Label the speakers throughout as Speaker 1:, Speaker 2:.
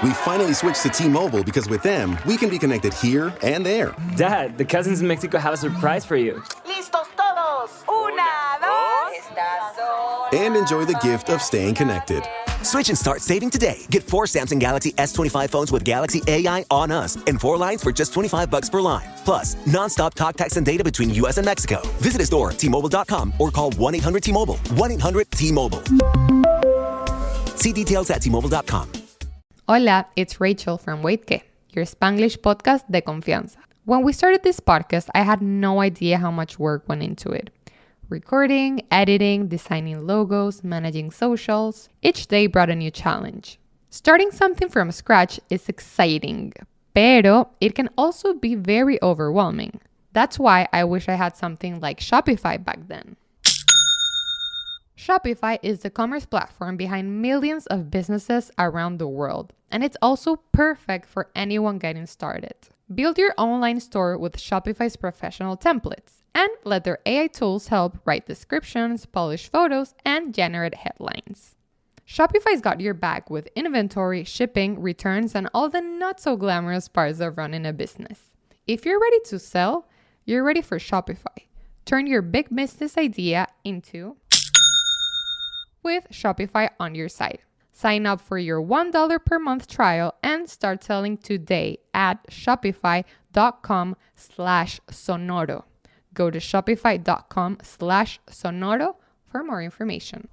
Speaker 1: We finally switched to T-Mobile because with them, we can be connected here and there.
Speaker 2: Dad, the cousins in Mexico have a surprise for you.
Speaker 3: ¡Listos todos! ¡Una, dos! Estas son...
Speaker 1: And enjoy the gift of staying connected.
Speaker 4: Switch and start saving today. Get 4 Samsung Galaxy S25 phones with Galaxy AI on us and 4 lines for just $25 per line. Plus, nonstop talk, text, and data between U.S. and Mexico. Visit a store, T-Mobile.com, or call 1-800-T-Mobile. 1-800-T-Mobile. See details at T-Mobile.com.
Speaker 5: Hola, it's Rachel from Wait Que, your Spanglish podcast de confianza. When we started this podcast, I had no idea how much work went into it. Recording, editing, designing logos, managing socials. Each day brought a new challenge. Starting something from scratch is exciting, pero it can also be very overwhelming. That's why I wish I had something like Shopify back then. Shopify is the commerce platform behind millions of businesses around the world, and it's also perfect for anyone getting started. Build your online store with Shopify's professional templates, and let their AI tools help write descriptions, polish photos, and generate headlines. Shopify's got your back with inventory, shipping, returns, and all the not-so-glamorous parts of running a business. If you're ready to sell, you're ready for Shopify. Turn your big business idea into with Shopify on your site. Sign up for your $1 per month trial and start selling today at shopify.com/sonoro. Go to shopify.com/sonoro for more information.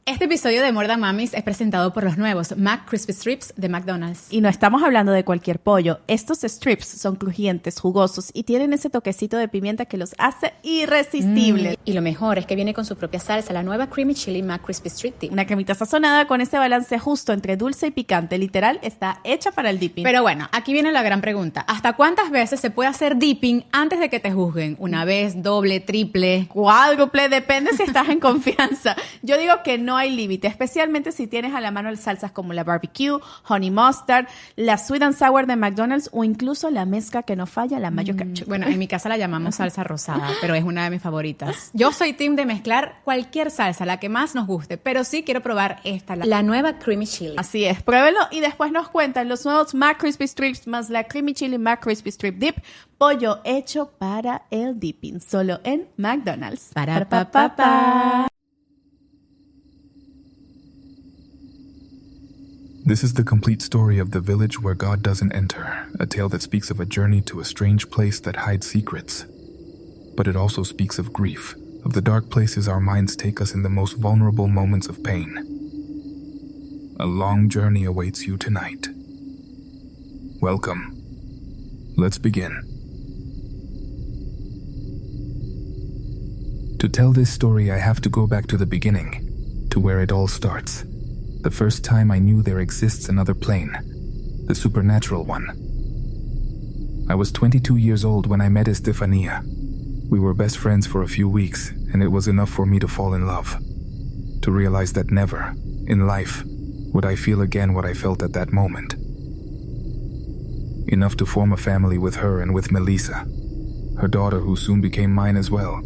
Speaker 6: Este episodio de More Than Mamis es presentado por los nuevos McCrispy Strips de McDonald's.
Speaker 7: Y no estamos hablando de cualquier pollo. Estos strips son crujientes, jugosos y tienen ese toquecito de pimienta que los hace irresistibles.
Speaker 6: Y lo mejor es que viene con su propia salsa, la nueva Creamy Chili McCrispy Strip Dip.
Speaker 7: Una cremita sazonada con ese balance justo entre dulce y picante. Literal, está hecha para el dipping.
Speaker 6: Pero bueno, aquí viene la gran pregunta. ¿Hasta cuántas veces se puede hacer dipping antes de que te juzguen? ¿Una vez, doble, triple?
Speaker 7: Cuádruple, depende si estás en confianza. Yo digo que no hay límite, especialmente si tienes a la mano salsas como la barbecue, honey mustard, la sweet and sour de McDonald's o incluso la mezcla que no falla, la mayo ketchup.
Speaker 6: Bueno, en mi casa la llamamos salsa rosada, pero es una de mis favoritas. Yo soy team de mezclar cualquier salsa, la que más nos guste, pero sí quiero probar esta, la nueva Creamy Chili.
Speaker 7: Así es, pruébelo y después nos cuentan los nuevos McCrispy Strips más la Creamy Chili McCrispy Strip Dip, pollo hecho para el dipping, solo en McDonald's.
Speaker 6: Para pa pa pa.
Speaker 8: This is the complete story of the village where God doesn't enter, a tale that speaks of a journey to a strange place that hides secrets. But it also speaks of grief, of the dark places our minds take us in the most vulnerable moments of pain. A long journey awaits you tonight. Welcome. Let's begin. To tell this story, I have to go back to the beginning, to where it all starts. The first time I knew there exists another plane, the supernatural one. I was 22 years old when I met Estefania. We were best friends for a few weeks, and it was enough for me to fall in love. To realize that never, in life, would I feel again what I felt at that moment. Enough to form a family with her and with Melissa, her daughter who soon became mine as well.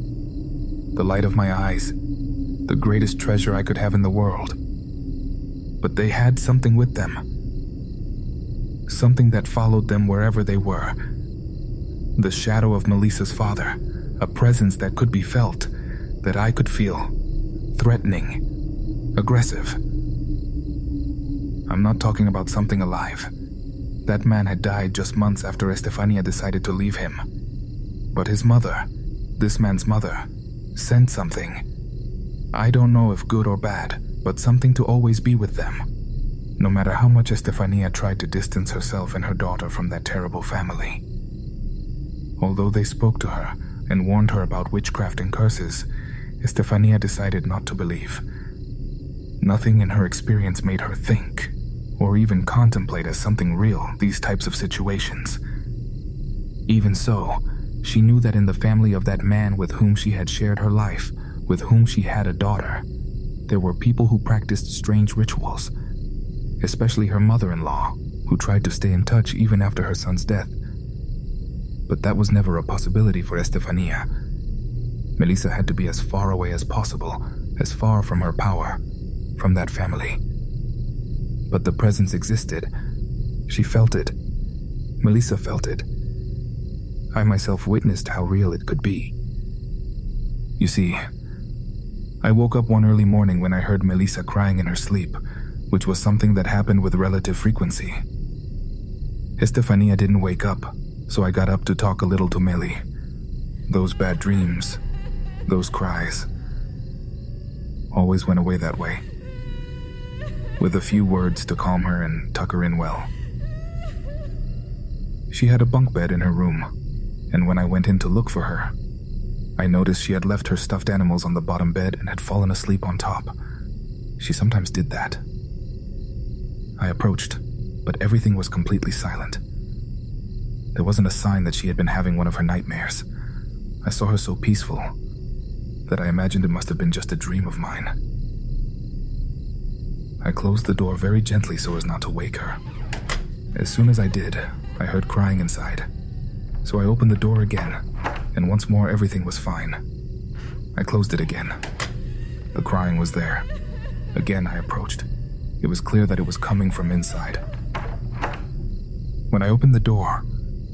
Speaker 8: The light of my eyes, the greatest treasure I could have in the world. But they had something with them. Something that followed them wherever they were. The shadow of Melissa's father, a presence that could be felt, that I could feel. Threatening, aggressive. I'm not talking about something alive. That man had died just months after Estefania decided to leave him. But his mother, this man's mother, sent something. I don't know if good or bad, but something to always be with them. No matter how much Estefania tried to distance herself and her daughter from that terrible family. Although they spoke to her and warned her about witchcraft and curses, Estefania decided not to believe. Nothing in her experience made her think, or even contemplate as something real, these types of situations. Even so, she knew that in the family of that man with whom she had shared her life, with whom she had a daughter, there were people who practiced strange rituals, especially her mother-in-law, who tried to stay in touch even after her son's death. But that was never a possibility for Estefania. Melissa had to be as far away as possible, as far from her power, from that family. but the presence existed. She felt it. Melissa felt it. I myself witnessed how real it could be. You see, I woke up one early morning when I heard Melissa crying in her sleep, which was something that happened with relative frequency. Estefania didn't wake up, so I got up to talk a little to Meli. Those bad dreams, those cries, always went away that way, with a few words to calm her and tuck her in well. She had a bunk bed in her room, and when I went in to look for her, I noticed she had left her stuffed animals on the bottom bed and had fallen asleep on top. She sometimes did that. I approached, but everything was completely silent. There wasn't a sign that she had been having one of her nightmares. I saw her so peaceful that I imagined it must have been just a dream of mine. I closed the door very gently so as not to wake her. As soon as I did, I heard crying inside. So I opened the door again, and once more everything was fine. I closed it again. The crying was there. Again I approached. It was clear that it was coming from inside. When I opened the door,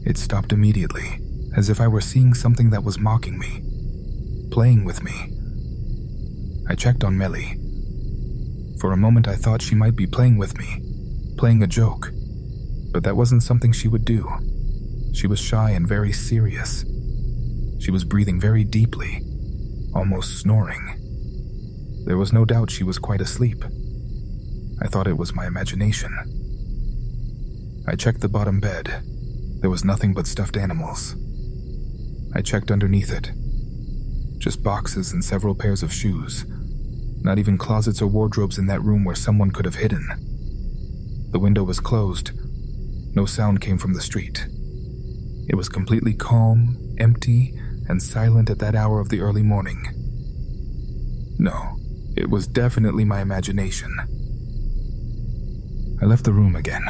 Speaker 8: it stopped immediately, as if I were seeing something that was mocking me, playing with me. I checked on Meli. For a moment I thought she might be playing with me, playing a joke, but that wasn't something she would do. She was shy and very serious. She was breathing very deeply, almost snoring. There was no doubt she was quite asleep. I thought it was my imagination. I checked the bottom bed. There was nothing but stuffed animals. I checked underneath it. Just boxes and several pairs of shoes. Not even closets or wardrobes in that room where someone could have hidden. The window was closed. No sound came from the street. It was completely calm, empty, and silent at that hour of the early morning. No, it was definitely my imagination. I left the room again,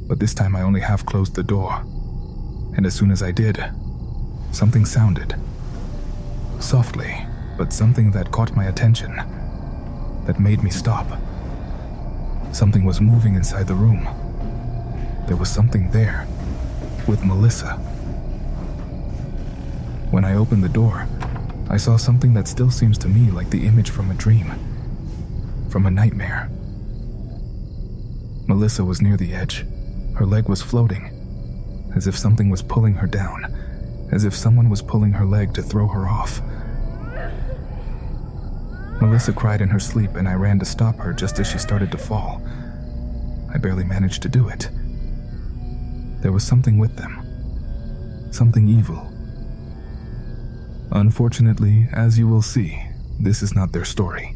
Speaker 8: but this time I only half closed the door. And as soon as I did, something sounded. Softly, but something that caught my attention, that made me stop. Something was moving inside the room. There was something there, with Melissa. When I opened the door, I saw something that still seems to me like the image from a dream, from a nightmare. Melissa was near the edge. Her leg was floating, as if something was pulling her down, as if someone was pulling her leg to throw her off. Melissa cried in her sleep, and I ran to stop her just as she started to fall. I barely managed to do it. There was something with them, something evil. Unfortunately, as you will see, this is not their story.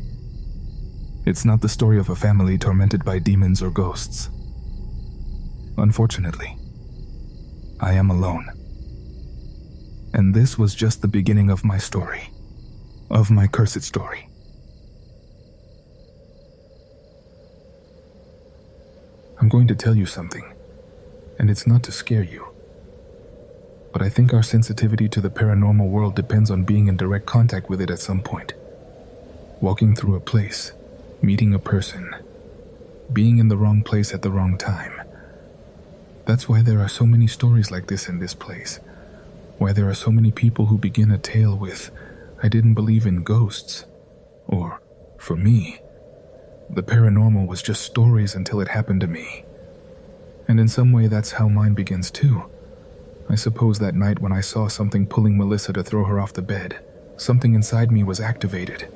Speaker 8: It's not the story of a family tormented by demons or ghosts. Unfortunately, I am alone. And this was just the beginning of my story, of my cursed story. I'm going to tell you something, and it's not to scare you. But I think our sensitivity to the paranormal world depends on being in direct contact with it at some point. Walking through a place, meeting a person, being in the wrong place at the wrong time. That's why there are so many stories like this in this place. Why there are so many people who begin a tale with, "I didn't believe in ghosts," or, for me, the paranormal was just stories until it happened to me. And in some way that's how mine begins too. I suppose that night when I saw something pulling Melissa to throw her off the bed, something inside me was activated.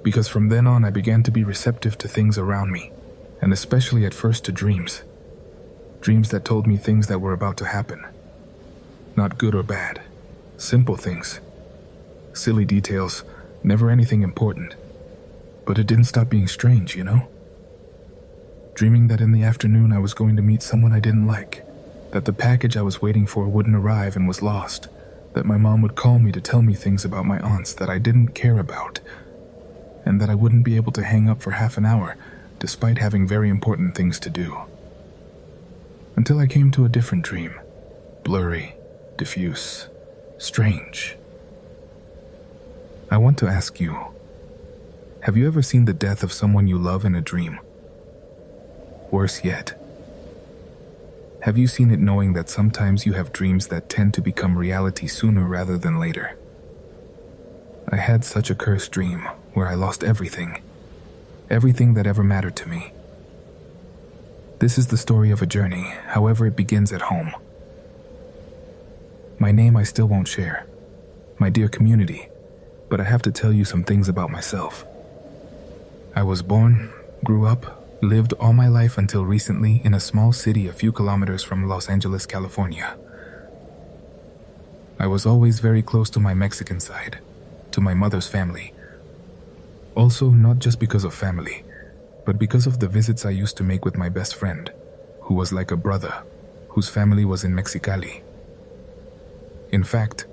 Speaker 8: Because from then on I began to be receptive to things around me, and especially at first to dreams. Dreams that told me things that were about to happen. Not good or bad. Simple things. Silly details, never anything important. But it didn't stop being strange, you know? Dreaming that in the afternoon I was going to meet someone I didn't like, that the package I was waiting for wouldn't arrive and was lost, that my mom would call me to tell me things about my aunts that I didn't care about, and that I wouldn't be able to hang up for half an hour despite having very important things to do. Until I came to a different dream, blurry, diffuse, strange. I want to ask you, have you ever seen the death of someone you love in a dream? worse yet. Have you seen it knowing that sometimes you have dreams that tend to become reality sooner rather than later? I had such a cursed dream where I lost everything that ever mattered to me. This is the story of a journey, however it begins at home. My name I still won't share, my dear community, but I have to tell you some things about myself. I was born, grew up, lived all my life until recently in a small city a few kilometers from Los Angeles, California. I was always very close to my Mexican side, to my mother's family. Also, not just because of family, but because of the visits I used to make with my best friend, who was like a brother, whose family was in Mexicali. In fact,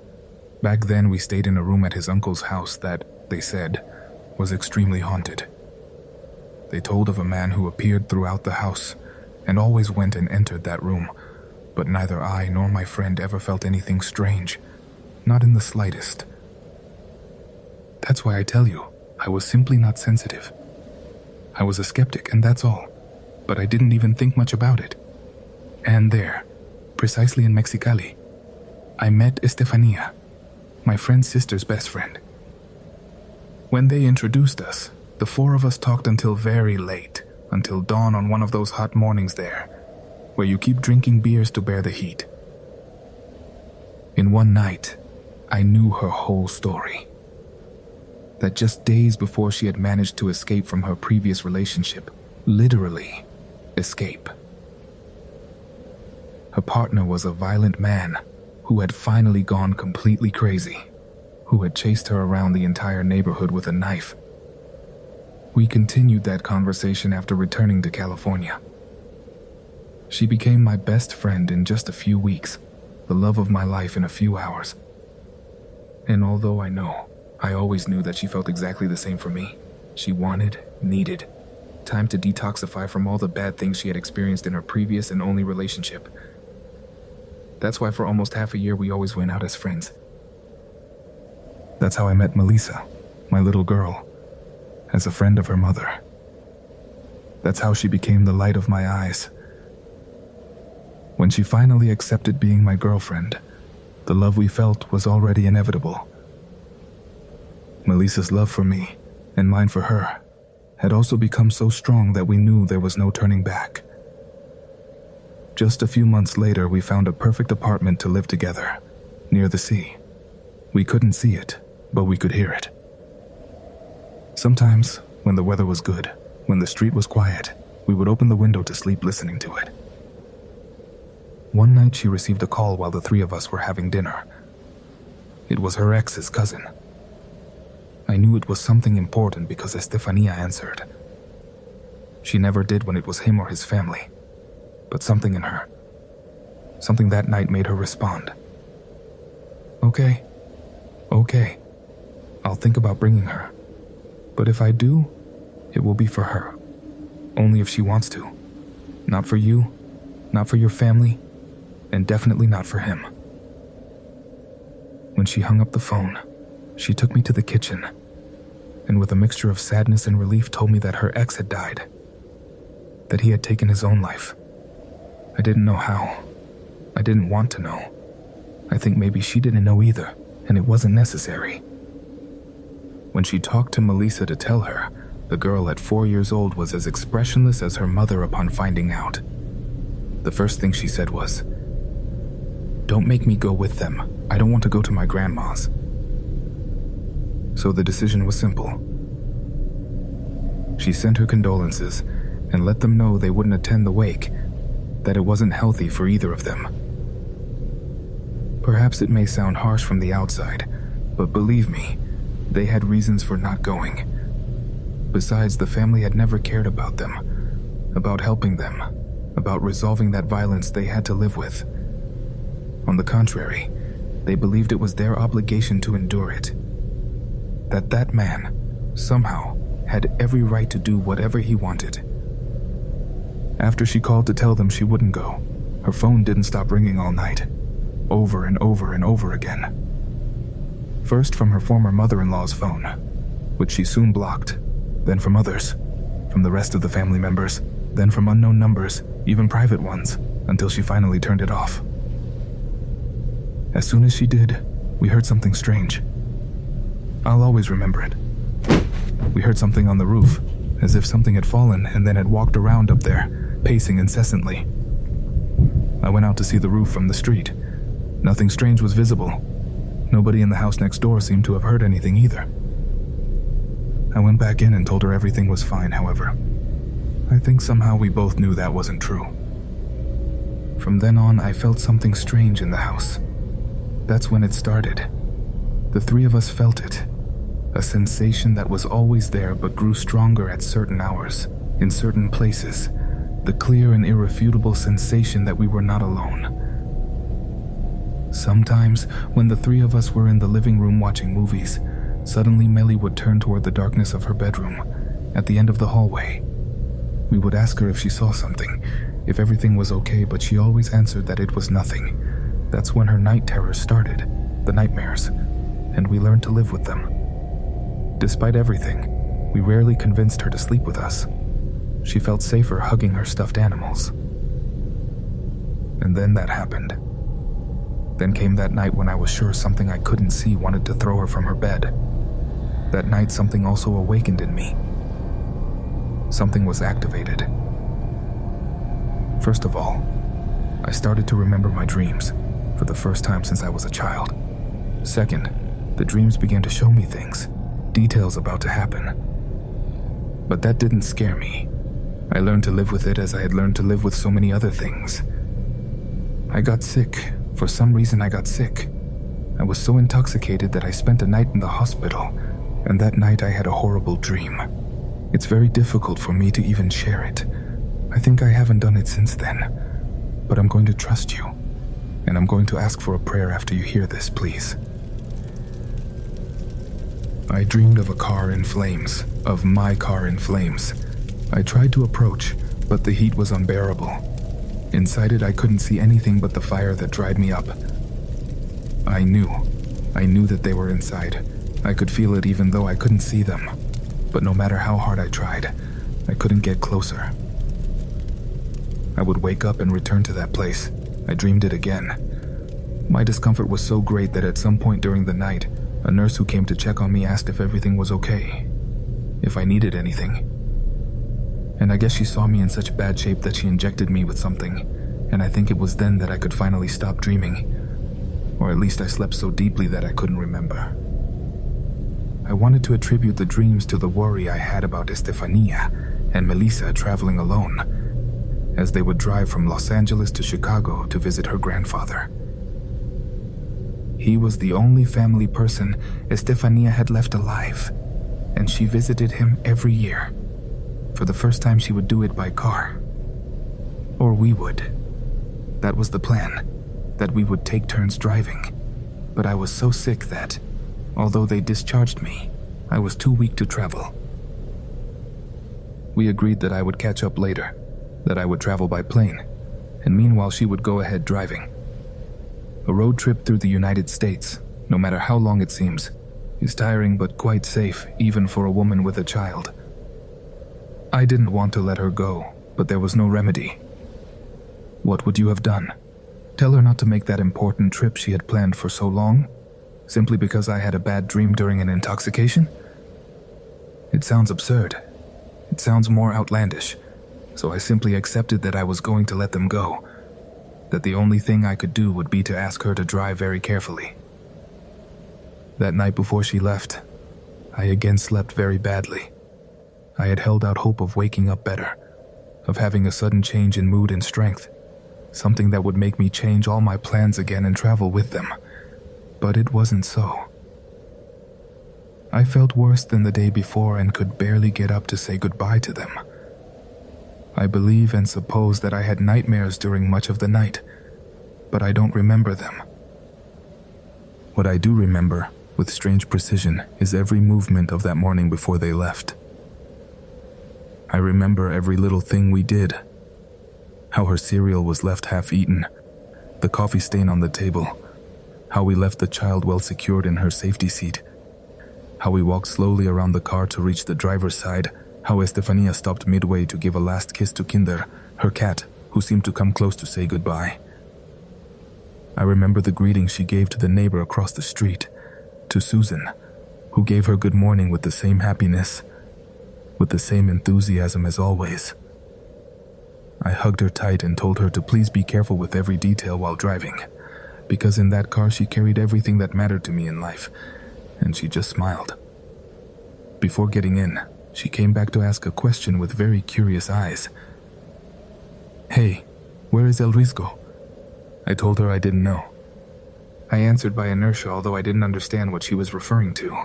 Speaker 8: back then we stayed in a room at his uncle's house that, they said, was extremely haunted. They told of a man who appeared throughout the house and always went and entered that room, but neither I nor my friend ever felt anything strange, not in the slightest. That's why I tell you, I was simply not sensitive. I was a skeptic, and that's all, but I didn't even think much about it. And there, precisely in Mexicali, I met Estefania, my friend's sister's best friend. When they introduced us, the four of us talked until very late, until dawn on one of those hot mornings there, where you keep drinking beers to bear the heat. In one night, I knew her whole story. That just days before she had managed to escape from her previous relationship, literally escape. Her partner was a violent man who had finally gone completely crazy, who had chased her around the entire neighborhood with a knife. We continued that conversation after returning to California. She became my best friend in just a few weeks, the love of my life in a few hours. And although I always knew that she felt exactly the same for me, she needed time to detoxify from all the bad things she had experienced in her previous and only relationship. That's why for almost half a year we always went out as friends. That's how I met Melissa, my little girl, as a friend of her mother. That's how she became the light of my eyes. When she finally accepted being my girlfriend, the love we felt was already inevitable. Melissa's love for me, and mine for her, had also become so strong that we knew there was no turning back. Just a few months later, we found a perfect apartment to live together, near the sea. We couldn't see it, but we could hear it. Sometimes, when the weather was good, when the street was quiet, we would open the window to sleep listening to it. One night she received a call while the three of us were having dinner. It was her ex's cousin. I knew it was something important because Estefania answered. She never did when it was him or his family, but something in her, something that night made her respond. Okay, I'll think about bringing her. But if I do, it will be for her. Only if she wants to. Not for you, not for your family, and definitely not for him. When she hung up the phone, she took me to the kitchen, and with a mixture of sadness and relief told me that her ex had died, that he had taken his own life. I didn't know how. I didn't want to know. I think maybe she didn't know either, and it wasn't necessary. When she talked to Melissa to tell her, the girl at 4 years old was as expressionless as her mother upon finding out. The first thing she said was, "Don't make me go with them. I don't want to go to my grandma's." So the decision was simple. She sent her condolences and let them know they wouldn't attend the wake, that it wasn't healthy for either of them. Perhaps it may sound harsh from the outside, but believe me, they had reasons for not going. Besides, the family had never cared about them, about helping them, about resolving that violence they had to live with. On the contrary, they believed it was their obligation to endure it. That man, somehow, had every right to do whatever he wanted. After she called to tell them she wouldn't go, her phone didn't stop ringing all night, over and over and over again. First from her former mother-in-law's phone, which she soon blocked, then from others, from the rest of the family members, then from unknown numbers, even private ones, until she finally turned it off. As soon as she did, we heard something strange. I'll always remember it. We heard something on the roof, as if something had fallen and then had walked around up there, pacing incessantly. I went out to see the roof from the street. Nothing strange was visible. Nobody in the house next door seemed to have heard anything either. I went back in and told her everything was fine, however. I think somehow we both knew that wasn't true. From then on, I felt something strange in the house. That's when it started. The three of us felt it. A sensation that was always there but grew stronger at certain hours, in certain places. The clear and irrefutable sensation that we were not alone. Sometimes, when the three of us were in the living room watching movies, suddenly Melly would turn toward the darkness of her bedroom, at the end of the hallway. We would ask her if she saw something, if everything was okay, but she always answered that it was nothing. That's when her night terrors started, the nightmares, and we learned to live with them. Despite everything, we rarely convinced her to sleep with us. She felt safer hugging her stuffed animals. And then that happened. Then came that night when I was sure something I couldn't see wanted to throw her from her bed. That night something also awakened in me. Something was activated. First of all, I started to remember my dreams, for the first time since I was a child. Second, the dreams began to show me things, details about to happen. But that didn't scare me. I learned to live with it as I had learned to live with so many other things. I got sick. For some reason I got sick. I was so intoxicated that I spent a night in the hospital, and that night I had a horrible dream. It's very difficult for me to even share it. I think I haven't done it since then. But I'm going to trust you, and I'm going to ask for a prayer after you hear this, please. I dreamed of a car in flames, of my car in flames. I tried to approach, but the heat was unbearable. Inside it, I couldn't see anything but the fire that dried me up. I knew that they were inside. I could feel it even though I couldn't see them. But no matter how hard I tried, I couldn't get closer. I would wake up and return to that place. I dreamed it again. My discomfort was so great that at some point during the night, a nurse who came to check on me asked if everything was okay, if I needed anything. And I guess she saw me in such bad shape that she injected me with something, and I think it was then that I could finally stop dreaming. Or at least I slept so deeply that I couldn't remember. I wanted to attribute the dreams to the worry I had about Estefania and Melissa traveling alone, as they would drive from Los Angeles to Chicago to visit her grandfather. He was the only family person Estefania had left alive, and she visited him every year. For the first time, she would do it by car. Or we would. That was the plan, that we would take turns driving. But I was so sick that, although they discharged me, I was too weak to travel. We agreed that I would catch up later, that I would travel by plane, and meanwhile she would go ahead driving. A road trip through the United States, no matter how long it seems, is tiring but quite safe even for a woman with a child. I didn't want to let her go, but there was no remedy. What would you have done? Tell her not to make that important trip she had planned for so long? Simply because I had a bad dream during an intoxication? It sounds absurd. It sounds more outlandish. So I simply accepted that I was going to let them go. That the only thing I could do would be to ask her to drive very carefully. That night before she left, I again slept very badly. I had held out hope of waking up better, of having a sudden change in mood and strength, something that would make me change all my plans again and travel with them. But it wasn't so. I felt worse than the day before and could barely get up to say goodbye to them. I believe and suppose that I had nightmares during much of the night, but I don't remember them. What I do remember, with strange precision, is every movement of that morning before they left. I remember every little thing we did. How her cereal was left half-eaten, the coffee stain on the table, how we left the child well secured in her safety seat, how we walked slowly around the car to reach the driver's side, How Estefania stopped midway to give a last kiss to Kinder, her cat, who seemed to come close to say goodbye. I remember the greeting she gave to the neighbor across the street, to Susan, who gave her good morning with the same happiness, with the same enthusiasm as always. I hugged her tight and told her to please be careful with every detail while driving, because in that car she carried everything that mattered to me in life, and she just smiled. Before getting in, she came back to ask a question with very curious eyes. "Hey, where is El Risco?" I told her I didn't know. I answered by inertia, although I didn't understand what she was referring to.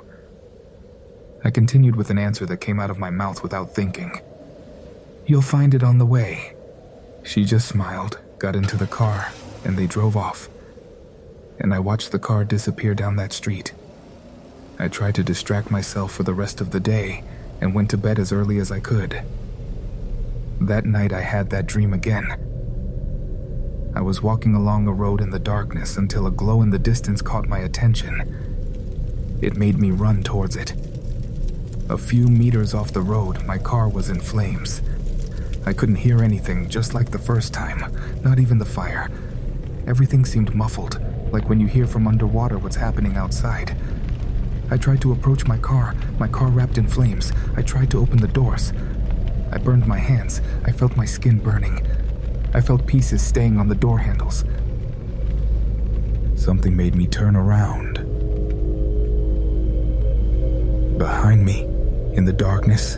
Speaker 8: I continued with an answer that came out of my mouth without thinking. "You'll find it on the way." She just smiled, got into the car, and they drove off. And I watched the car disappear down that street. I tried to distract myself for the rest of the day and went to bed as early as I could. That night I had that dream again. I was walking along a road in the darkness until a glow in the distance caught my attention. It made me run towards it. A few meters off the road, my car was in flames. I couldn't hear anything, just like the first time, not even the fire. Everything seemed muffled, like when you hear from underwater what's happening outside. I tried to approach my car wrapped in flames. I tried to open the doors. I burned my hands. I felt my skin burning. I felt pieces staying on the door handles. Something made me turn around. Behind me, in the darkness,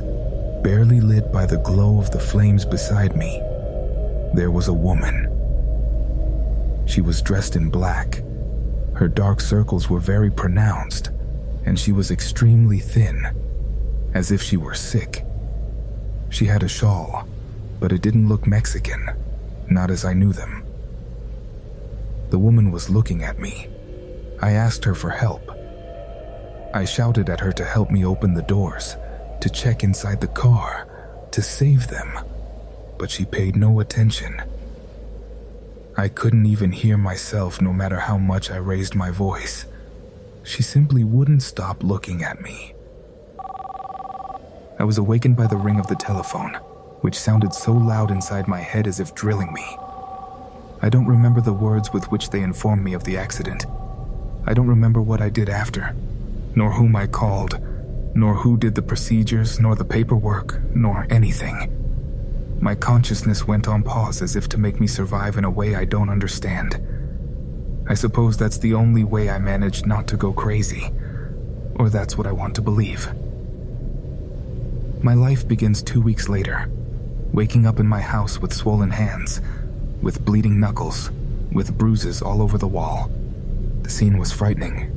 Speaker 8: barely lit by the glow of the flames beside me, there was a woman. She was dressed in black. Her dark circles were very pronounced, and she was extremely thin, as if she were sick. She had a shawl, but it didn't look Mexican, not as I knew them. The woman was looking at me. I asked her for help. I shouted at her to help me open the doors, to check inside the car, to save them, but she paid no attention. I couldn't even hear myself no matter how much I raised my voice. She simply wouldn't stop looking at me. I was awakened by the ring of the telephone, which sounded so loud inside my head as if drilling me. I don't remember the words with which they informed me of the accident. I don't remember what I did after, nor whom I called, nor who did the procedures, nor the paperwork, nor anything. My consciousness went on pause as if to make me survive in a way I don't understand. I suppose that's the only way I managed not to go crazy, or that's what I want to believe. My life begins 2 weeks later, waking up in my house with swollen hands, with bleeding knuckles, with bruises all over the wall. The scene was frightening.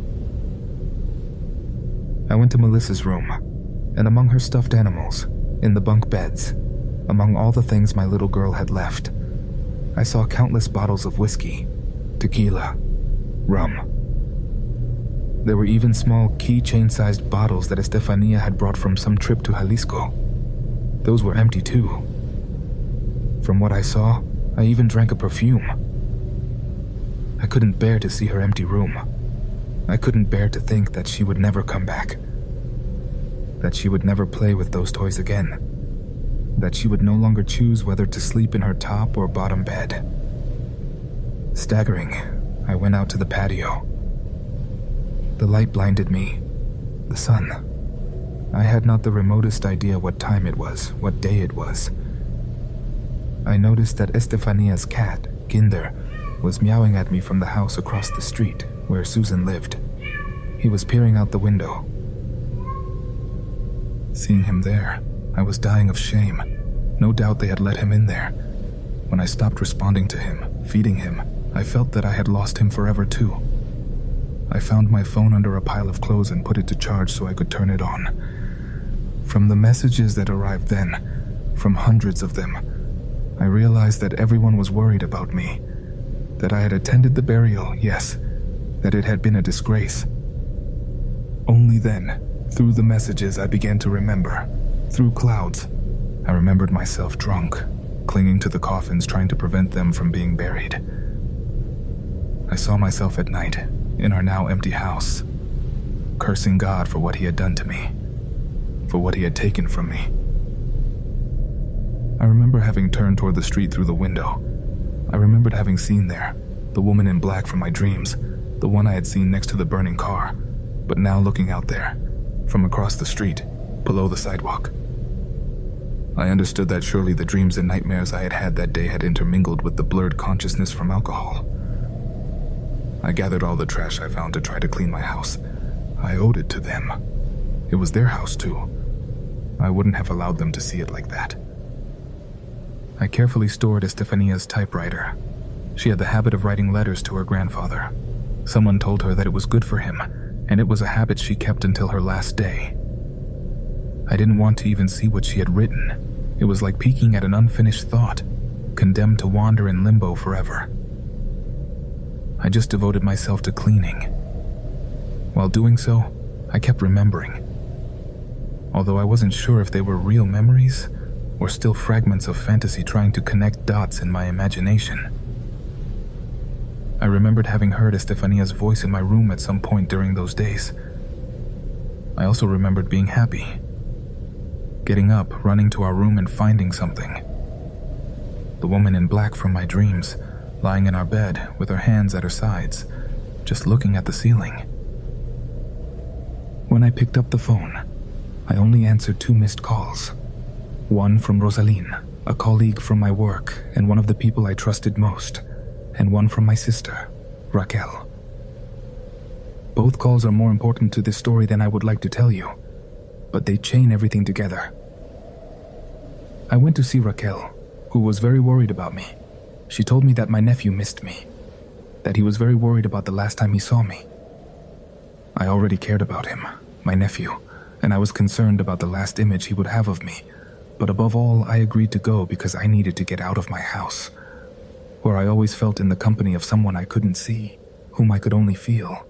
Speaker 8: I went to Melissa's room, and among her stuffed animals, in the bunk beds, among all the things my little girl had left, I saw countless bottles of whiskey, tequila, rum. There were even small keychain-sized bottles that Estefania had brought from some trip to Jalisco. Those were empty too. From what I saw, I even drank a perfume. I couldn't bear to see her empty room. I couldn't bear to think that she would never come back. That she would never play with those toys again. That she would no longer choose whether to sleep in her top or bottom bed. Staggering, I went out to the patio. The light blinded me. The sun. I had not the remotest idea what time it was, what day it was. I noticed that Estefania's cat, Kinder, was meowing at me from the house across the street, where Susan lived. He was peering out the window. Seeing him there, I was dying of shame. No doubt they had let him in there. When I stopped responding to him, feeding him, I felt that I had lost him forever too. I found my phone under a pile of clothes and put it to charge so I could turn it on. From the messages that arrived then, from hundreds of them, I realized that everyone was worried about me. That I had attended the burial, yes. That it had been a disgrace. Only then, through the messages, I began to remember. Through clouds, I remembered myself drunk, clinging to the coffins, trying to prevent them from being buried. I saw myself at night, in our now empty house, cursing God for what he had done to me, for what he had taken from me, I remember having turned toward the street through the window. I remembered having seen there the woman in black from my dreams, the one I had seen next to the burning car, but now looking out there, from across the street, below the sidewalk. I understood that surely the dreams and nightmares I had had that day had intermingled with the blurred consciousness from alcohol. I gathered all the trash I found to try to clean my house. I owed it to them. It was their house too. I wouldn't have allowed them to see it like that. I carefully stored Estefania's typewriter. She had the habit of writing letters to her grandfather. Someone told her that it was good for him, and it was a habit she kept until her last day. I didn't want to even see what she had written. It was like peeking at an unfinished thought, condemned to wander in limbo forever. I just devoted myself to cleaning. While doing so, I kept remembering. Although I wasn't sure if they were real memories or still fragments of fantasy trying to connect dots in my imagination. I remembered having heard Estefania's voice in my room at some point during those days. I also remembered being happy. Getting up, running to our room and finding something. The woman in black from my dreams, lying in our bed with her hands at her sides, just looking at the ceiling. When I picked up the phone, I only answered 2 missed calls. One from Rosaline, a colleague from my work and one of the people I trusted most, and one from my sister, Raquel. Both calls are more important to this story than I would like to tell you, but they chain everything together. I went to see Raquel, who was very worried about me. She told me that my nephew missed me, that he was very worried about the last time he saw me. I already cared about him, my nephew, and I was concerned about the last image he would have of me. But above all, I agreed to go because I needed to get out of my house, where I always felt in the company of someone I couldn't see, whom I could only feel.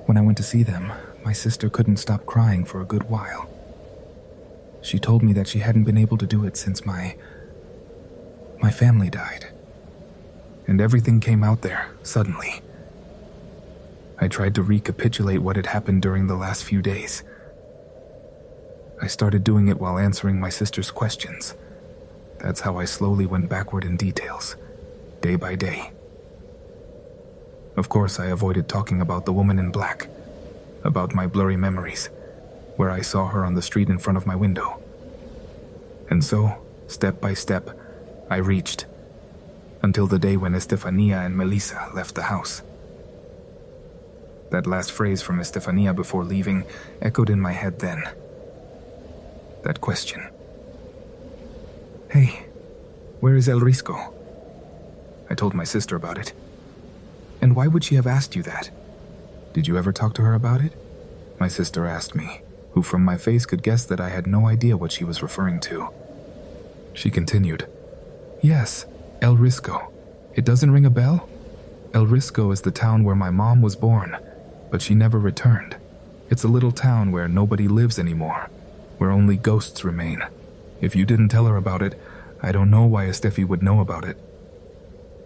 Speaker 8: When I went to see them, my sister couldn't stop crying for a good while. She told me that she hadn't been able to do it since my family died. And everything came out there, suddenly. I tried to recapitulate what had happened during the last few days. I started doing it while answering my sister's questions. That's how I slowly went backward in details, day by day. Of course, I avoided talking about the woman in black, about my blurry memories, where I saw her on the street in front of my window. And so, step by step, I reached, until the day when Estefania and Melissa left the house. That last phrase from Estefania before leaving echoed in my head then. That question. Hey, where is El Risco? I told my sister about it. And why would she have asked you that? Did you ever talk to her about it? My sister asked me, who from my face could guess that I had no idea what she was referring to. She continued, Yes, El Risco. It doesn't ring a bell? El Risco is the town where my mom was born, but she never returned. It's a little town where nobody lives anymore, where only ghosts remain. If you didn't tell her about it, I don't know why Estefi would know about it.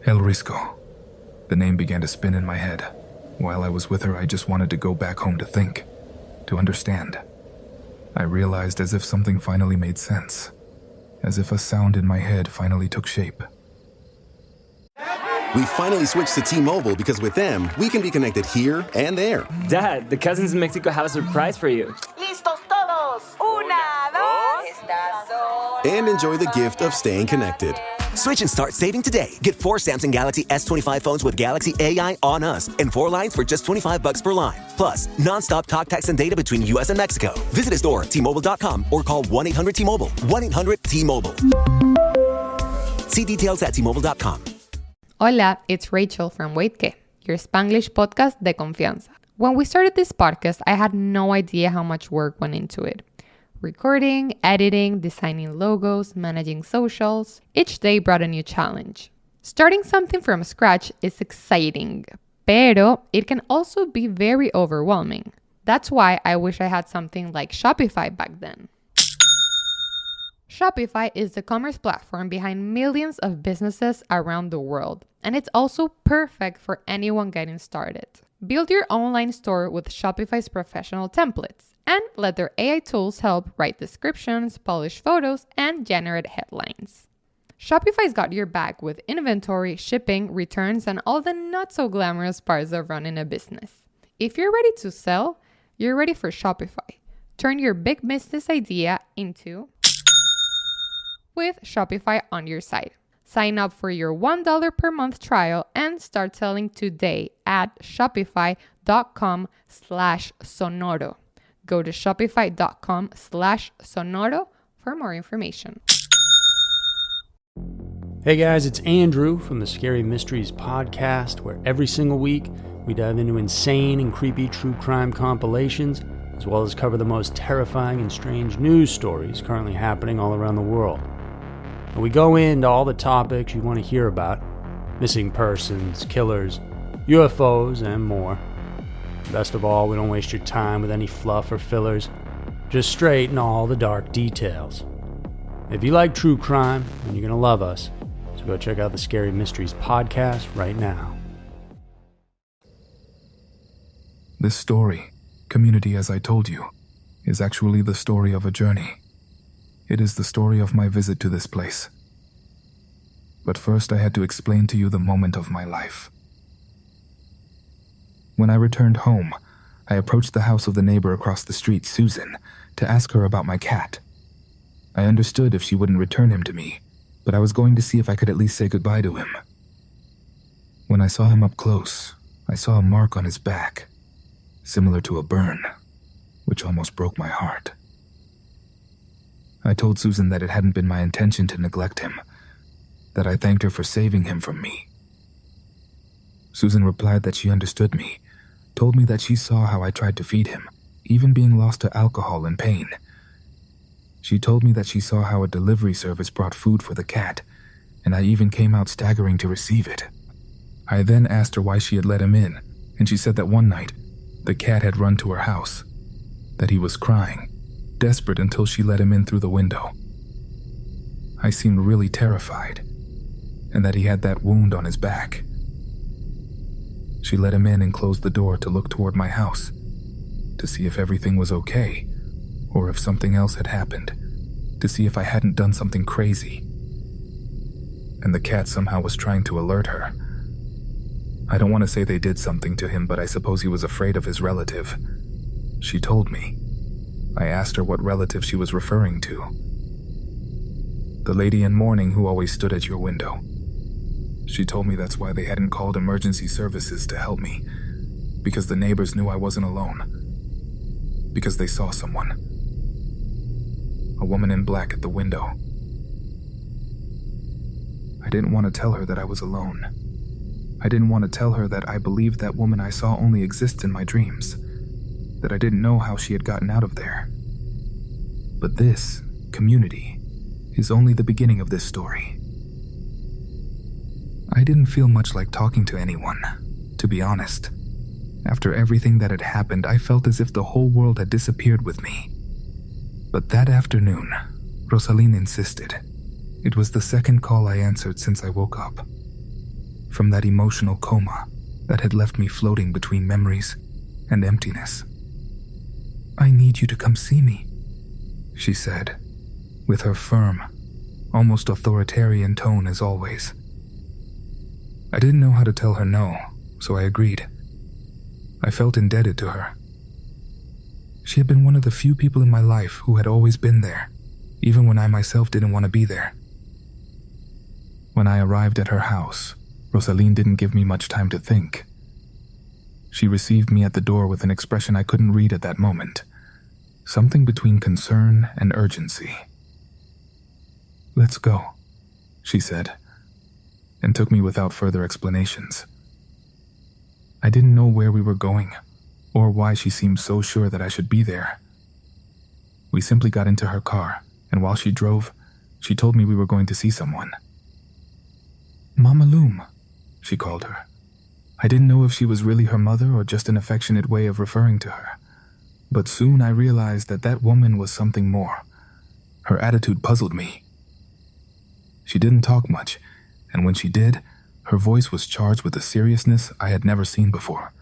Speaker 8: El Risco. The name began to spin in my head. While I was with her, I just wanted to go back home to think, to understand. I realized as if something finally made sense, as if a sound in my head finally took shape.
Speaker 1: We finally switched to T-Mobile because with them, we can be connected here and there.
Speaker 2: Dad, the cousins in Mexico have a surprise for you.
Speaker 3: ¿Listos todos? 1, 2. Estas son
Speaker 1: And enjoy the gift of staying connected.
Speaker 4: Switch and start saving today. Get 4 Samsung Galaxy S25 phones with Galaxy AI on us and 4 lines for just $25 per line. Plus, non-stop talk, text, and data between US and Mexico. Visit a store, T-Mobile.com, or call 1-800-T-Mobile. 1-800-T-Mobile. See details at T-Mobile.com.
Speaker 5: Hola, it's Rachel from Wait Que, your Spanglish podcast de confianza. When we started this podcast, I had no idea how much work went into it. Recording, editing, designing logos, managing socials. Each day brought a new challenge. Starting something from scratch is exciting, pero it can also be very overwhelming. That's why I wish I had something like Shopify back then. Shopify is the commerce platform behind millions of businesses around the world, and it's also perfect for anyone getting started. Build your online store with Shopify's professional templates, and let their AI tools help write descriptions, polish photos, and generate headlines. Shopify's got your back with inventory, shipping, returns, and all the not-so-glamorous parts of running a business. If you're ready to sell, you're ready for Shopify. Turn your big business idea into with Shopify on your site. Sign up for your $1 per month trial and start selling today at shopify.com/sonoro. Go to shopify.com/sonoro for more information.
Speaker 9: Hey guys, it's Andrew from the Scary Mysteries podcast, where every single week we dive into insane and creepy true crime compilations, as well as cover the most terrifying and strange news stories currently happening all around the world. And we go into all the topics you want to hear about: missing persons, killers, UFOs, and more. Best of all, we don't waste your time with any fluff or fillers, just straight and all the dark details. If you like true crime, then you're going to love us. So go check out the Scary Mysteries podcast right now.
Speaker 8: This story, Community as I Told You, is actually the story of a journey. It is the story of my visit to this place. But first I had to explain to you the moment of my life. When I returned home, I approached the house of the neighbor across the street, Susan, to ask her about my cat. I understood if she wouldn't return him to me, but I was going to see if I could at least say goodbye to him. When I saw him up close, I saw a mark on his back, similar to a burn, which almost broke my heart. I told Susan that it hadn't been my intention to neglect him, that I thanked her for saving him from me. Susan replied that she understood me, told me that she saw how I tried to feed him, even being lost to alcohol and pain. She told me that she saw how a delivery service brought food for the cat, and I even came out staggering to receive it. I then asked her why she had let him in, and she said that one night, the cat had run to her house, that he was crying, desperate until she let him in through the window. I seemed really terrified, and that he had that wound on his back. She let him in and closed the door to look toward my house, to see if everything was okay, or if something else had happened, to see if I hadn't done something crazy. And the cat somehow was trying to alert her. I don't want to say they did something to him, but I suppose he was afraid of his relative. She told me. I asked her what relative she was referring to. The lady in mourning who always stood at your window. She told me that's why they hadn't called emergency services to help me, because the neighbors knew I wasn't alone. Because they saw someone. A woman in black at the window. I didn't want to tell her that I was alone. I didn't want to tell her that I believed that woman I saw only exists in my dreams, that I didn't know how she had gotten out of there. But this, Community, is only the beginning of this story. I didn't feel much like talking to anyone, to be honest. After everything that had happened, I felt as if the whole world had disappeared with me. But that afternoon, Rosaline insisted. It was the second call I answered since I woke up. From that emotional coma that had left me floating between memories and emptiness. "I need you to come see me," she said, with her firm, almost authoritarian tone as always. I didn't know how to tell her no, so I agreed. I felt indebted to her. She had been one of the few people in my life who had always been there, even when I myself didn't want to be there. When I arrived at her house, Rosaline didn't give me much time to think. She received me at the door with an expression I couldn't read at that moment, something between concern and urgency. "Let's go," she said, and took me without further explanations. I didn't know where we were going, or why she seemed so sure that I should be there. We simply got into her car, and while she drove, she told me we were going to see someone. "Mama Loom," she called her. I didn't know if she was really her mother or just an affectionate way of referring to her. But soon I realized that that woman was something more. Her attitude puzzled me. She didn't talk much, and when she did, her voice was charged with a seriousness I had never seen before.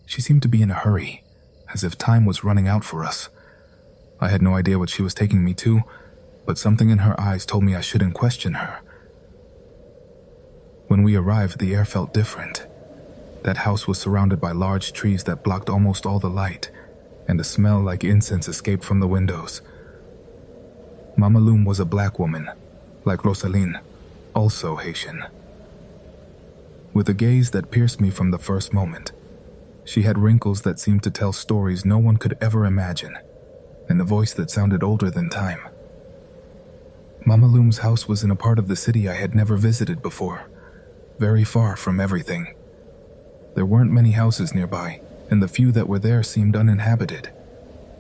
Speaker 8: She seemed to be in a hurry, as if time was running out for us. I had no idea what she was taking me to, but something in her eyes told me I shouldn't question her. When we arrived, the air felt different. That house was surrounded by large trees that blocked almost all the light, and a smell like incense escaped from the windows. Mama Loum was a black woman, like Rosaline, also Haitian. With a gaze that pierced me from the first moment, she had wrinkles that seemed to tell stories no one could ever imagine, and a voice that sounded older than time. Mama Loum's house was in a part of the city I had never visited before, very far from everything. There weren't many houses nearby, and the few that were there seemed uninhabited.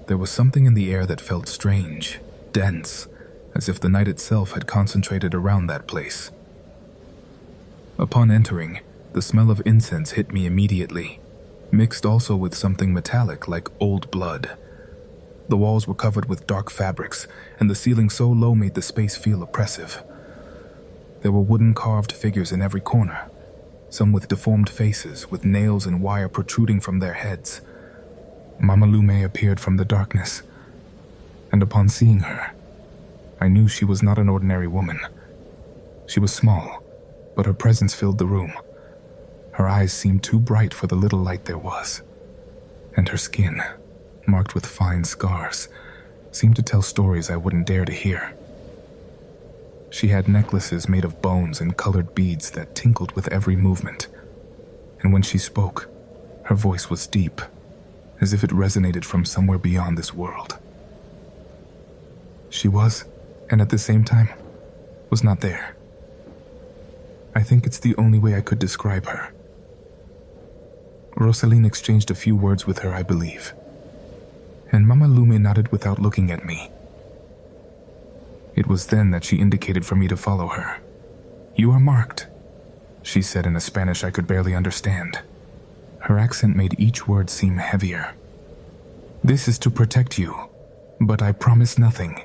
Speaker 8: There was something in the air that felt strange, dense, as if the night itself had concentrated around that place. Upon entering, the smell of incense hit me immediately, mixed also with something metallic like old blood. The walls were covered with dark fabrics, and the ceiling so low made the space feel oppressive. There were wooden carved figures in every corner, some with deformed faces, with nails and wire protruding from their heads. Mama Loum appeared from the darkness, and upon seeing her, I knew she was not an ordinary woman. She was small, but her presence filled the room. Her eyes seemed too bright for the little light there was, and her skin, marked with fine scars, seemed to tell stories I wouldn't dare to hear. She had necklaces made of bones and colored beads that tinkled with every movement, and when she spoke, her voice was deep, as if it resonated from somewhere beyond this world. She was, and at the same time, was not there. I think it's the only way I could describe her. Rosaline exchanged a few words with her, I believe, and Mama Loum nodded without looking at me. It was then that she indicated for me to follow her. "You are marked," she said in a Spanish I could barely understand. Her accent made each word seem heavier. "This is to protect you, but I promise nothing."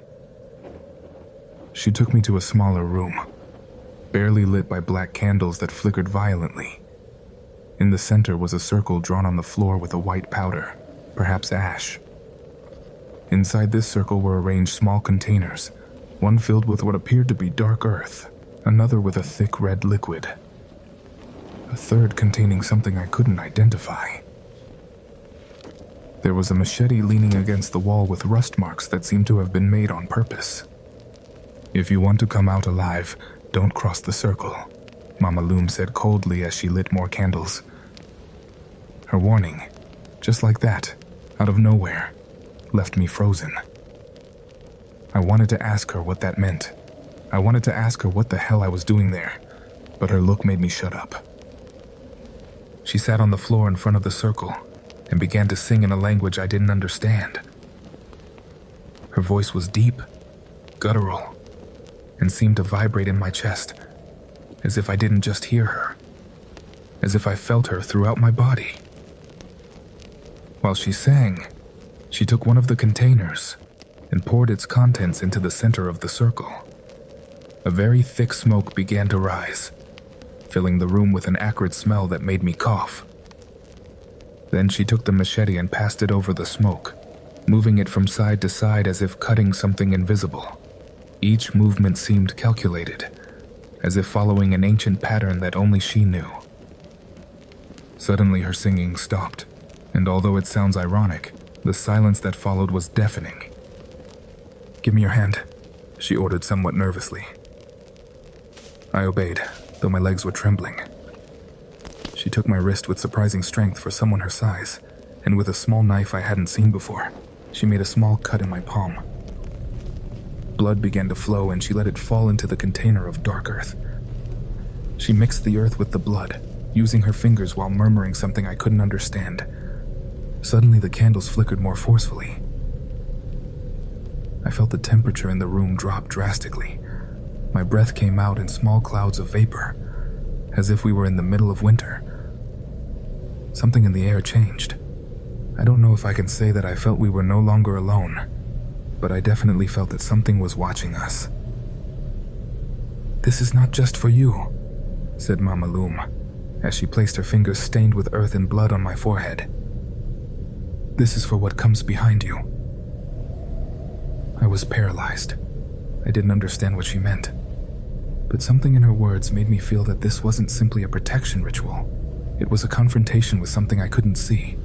Speaker 8: She took me to a smaller room, barely lit by black candles that flickered violently. In the center was a circle drawn on the floor with a white powder, perhaps ash. Inside this circle were arranged small containers, one filled with what appeared to be dark earth, another with a thick red liquid, a third containing something I couldn't identify. There was a machete leaning against the wall with rust marks that seemed to have been made on purpose. "If you want to come out alive, don't cross the circle," Mama Loum said coldly as she lit more candles. Her warning, just like that, out of nowhere, left me frozen. I wanted to ask her what that meant. I wanted to ask her what the hell I was doing there, but her look made me shut up. She sat on the floor in front of the circle and began to sing in a language I didn't understand. Her voice was deep, guttural, and seemed to vibrate in my chest, as if I didn't just hear her, as if I felt her throughout my body. While she sang, she took one of the containers and poured its contents into the center of the circle. A very thick smoke began to rise, filling the room with an acrid smell that made me cough. Then she took the machete and passed it over the smoke, moving it from side to side as if cutting something invisible. Each movement seemed calculated, as if following an ancient pattern that only she knew. Suddenly her singing stopped, and although it sounds ironic, the silence that followed was deafening. "Give me your hand," she ordered somewhat nervously. I obeyed, though my legs were trembling. She took my wrist with surprising strength for someone her size, and with a small knife I hadn't seen before, she made a small cut in my palm. Blood began to flow and she let it fall into the container of dark earth. She mixed the earth with the blood, using her fingers while murmuring something I couldn't understand. Suddenly the candles flickered more forcefully. I felt the temperature in the room drop drastically. My breath came out in small clouds of vapor, as if we were in the middle of winter. Something in the air changed. I don't know if I can say that I felt we were no longer alone, but I definitely felt that something was watching us. "This is not just for you," said Mama Loum, as she placed her fingers stained with earth and blood on my forehead. This is for what comes behind you. I was paralyzed. I didn't understand what she meant. But something in her words made me feel that this wasn't simply a protection ritual. It was a confrontation with something I couldn't see.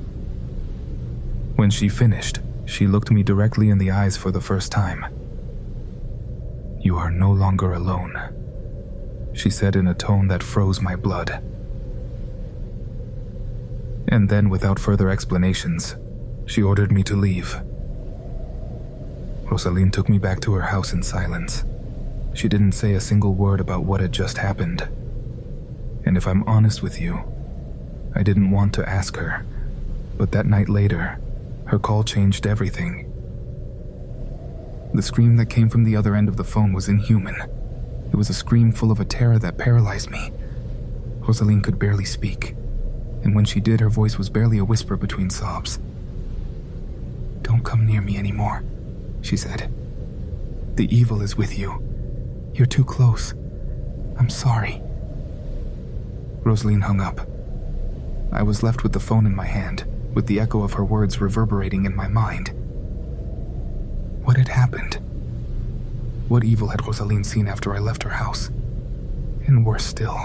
Speaker 8: When she finished, she looked me directly in the eyes for the first time. "You are no longer alone," she said in a tone that froze my blood. And then, without further explanations, she ordered me to leave. Rosaline took me back to her house in silence. She didn't say a single word about what had just happened. And if I'm honest with you, I didn't want to ask her, but that night later, her call changed everything. The scream that came from the other end of the phone was inhuman. It was a scream full of a terror that paralyzed me. Rosaline could barely speak, and when she did, her voice was barely a whisper between sobs. "Don't come near me anymore," she said. "The evil is with you. You're too close. I'm sorry." Rosaline hung up. I was left with the phone in my hand, with the echo of her words reverberating in my mind. What had happened? What evil had Rosaline seen after I left her house? And worse still,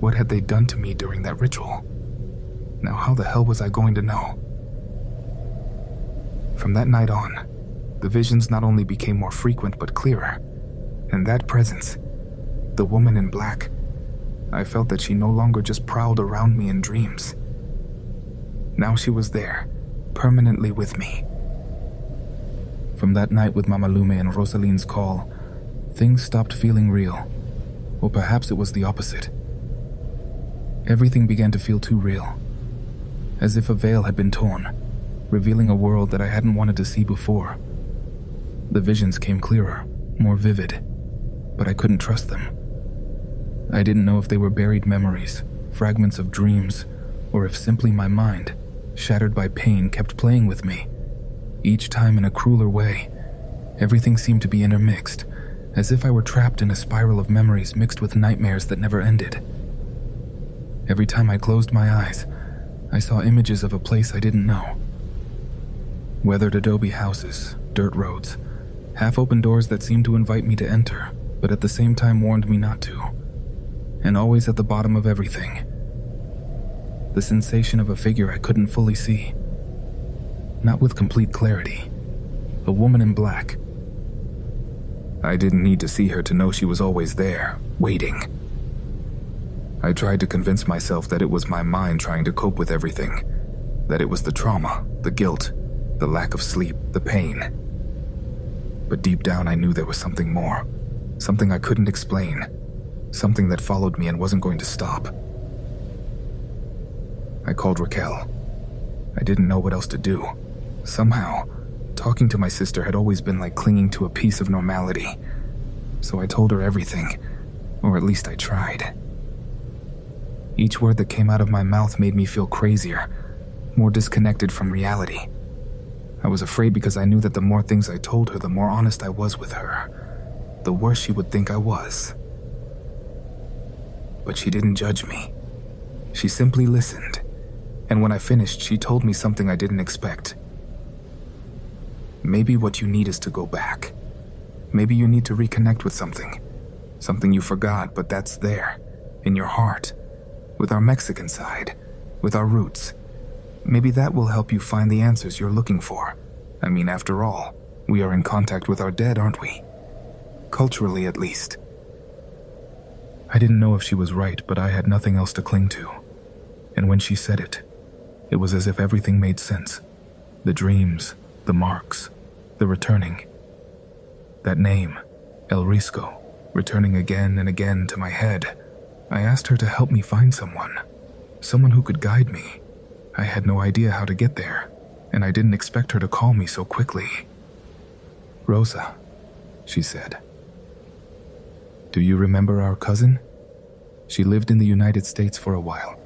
Speaker 8: what had they done to me during that ritual? Now how the hell was I going to know? From that night on, the visions not only became more frequent but clearer. And that presence, the woman in black, I felt that she no longer just prowled around me in dreams. Now she was there, permanently with me. From that night with Mama Lume and Rosaline's call, things stopped feeling real. Or perhaps it was the opposite. Everything began to feel too real. As if a veil had been torn, revealing a world that I hadn't wanted to see before. The visions came clearer, more vivid, but I couldn't trust them. I didn't know if they were buried memories, fragments of dreams, or if simply my mind, shattered by pain, kept playing with me. Each time in a crueler way, everything seemed to be intermixed, as if I were trapped in a spiral of memories mixed with nightmares that never ended. Every time I closed my eyes, I saw images of a place I didn't know. Weathered adobe houses, dirt roads, half-open doors that seemed to invite me to enter, but at the same time warned me not to. And always at the bottom of everything, the sensation of a figure I couldn't fully see. Not with complete clarity. A woman in black. I didn't need to see her to know she was always there, waiting. I tried to convince myself that it was my mind trying to cope with everything. That it was the trauma, the guilt, the lack of sleep, the pain. But deep down I knew there was something more. Something I couldn't explain. Something that followed me and wasn't going to stop. I called Raquel. I didn't know what else to do. Somehow, talking to my sister had always been like clinging to a piece of normality. So I told her everything, or at least I tried. Each word that came out of my mouth made me feel crazier, more disconnected from reality. I was afraid because I knew that the more things I told her, the more honest I was with her, the worse she would think I was. But she didn't judge me. She simply listened, and when I finished, she told me something I didn't expect. Maybe what you need is to go back. Maybe you need to reconnect with something you forgot, but that's there, in your heart, with our Mexican side, with our roots. Maybe that will help you find the answers you're looking for. I mean, after all, we are in contact with our dead, aren't we? Culturally, at least. I didn't know if she was right, but I had nothing else to cling to. And when she said it, it was as if everything made sense. The dreams, the marks, the returning. That name, El Risco, returning again and again to my head. I asked her to help me find someone who could guide me. I had no idea how to get there, and I didn't expect her to call me so quickly. "Rosa," she said. "Do you remember our cousin? She lived in the United States for a while,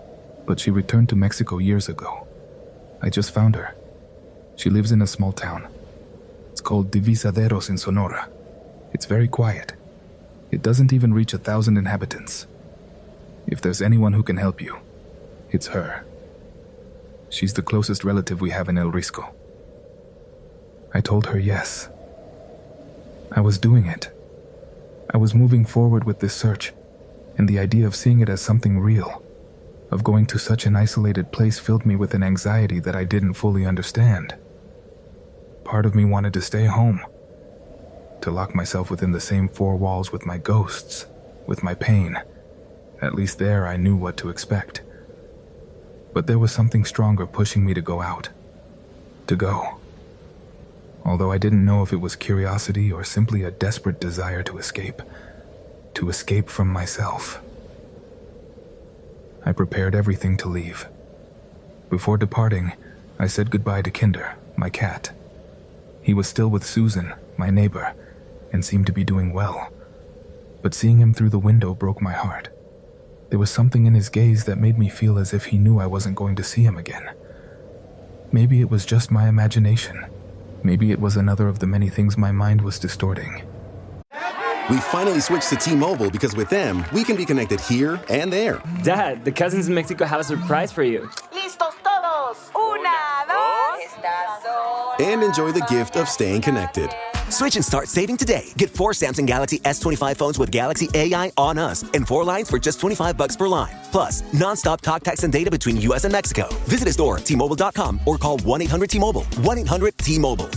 Speaker 8: but she returned to Mexico years ago. I just found her. She lives in a small town. It's called Divisaderos in Sonora. It's very quiet. It doesn't even reach 1,000 inhabitants. If there's anyone who can help you, it's her." She's the closest relative we have in El Risco. I told her yes. I was doing it. I was moving forward with this search, and the idea of seeing it as something real, of going to such an isolated place, filled me with an anxiety that I didn't fully understand. Part of me wanted to stay home, to lock myself within the same four walls with my ghosts, with my pain. At least there I knew what to expect. But there was something stronger pushing me to go out, to go. Although I didn't know if it was curiosity or simply a desperate desire to escape from myself. I prepared everything to leave. Before departing, I said goodbye to Kinder, my cat. He was still with Susan, my neighbor, and seemed to be doing well. But seeing him through the window broke my heart. There was something in his gaze that made me feel as if he knew I wasn't going to see him again. Maybe it was just my imagination. Maybe it was another of the many things my mind was distorting.
Speaker 1: We finally switched to T-Mobile because with them, we can be connected here and there.
Speaker 2: Dad, the cousins in Mexico have a surprise for you.
Speaker 3: Listos todos. Una, dos. Estas son.
Speaker 1: And enjoy the gift of staying connected.
Speaker 4: Switch and start saving today. Get 4 Samsung Galaxy S25 phones with Galaxy AI on us and 4 lines for just $25 per line. Plus, non-stop talk, text, and data between US and Mexico. Visit a store, T-Mobile.com, or call 1-800-T-Mobile. 1-800-T-Mobile.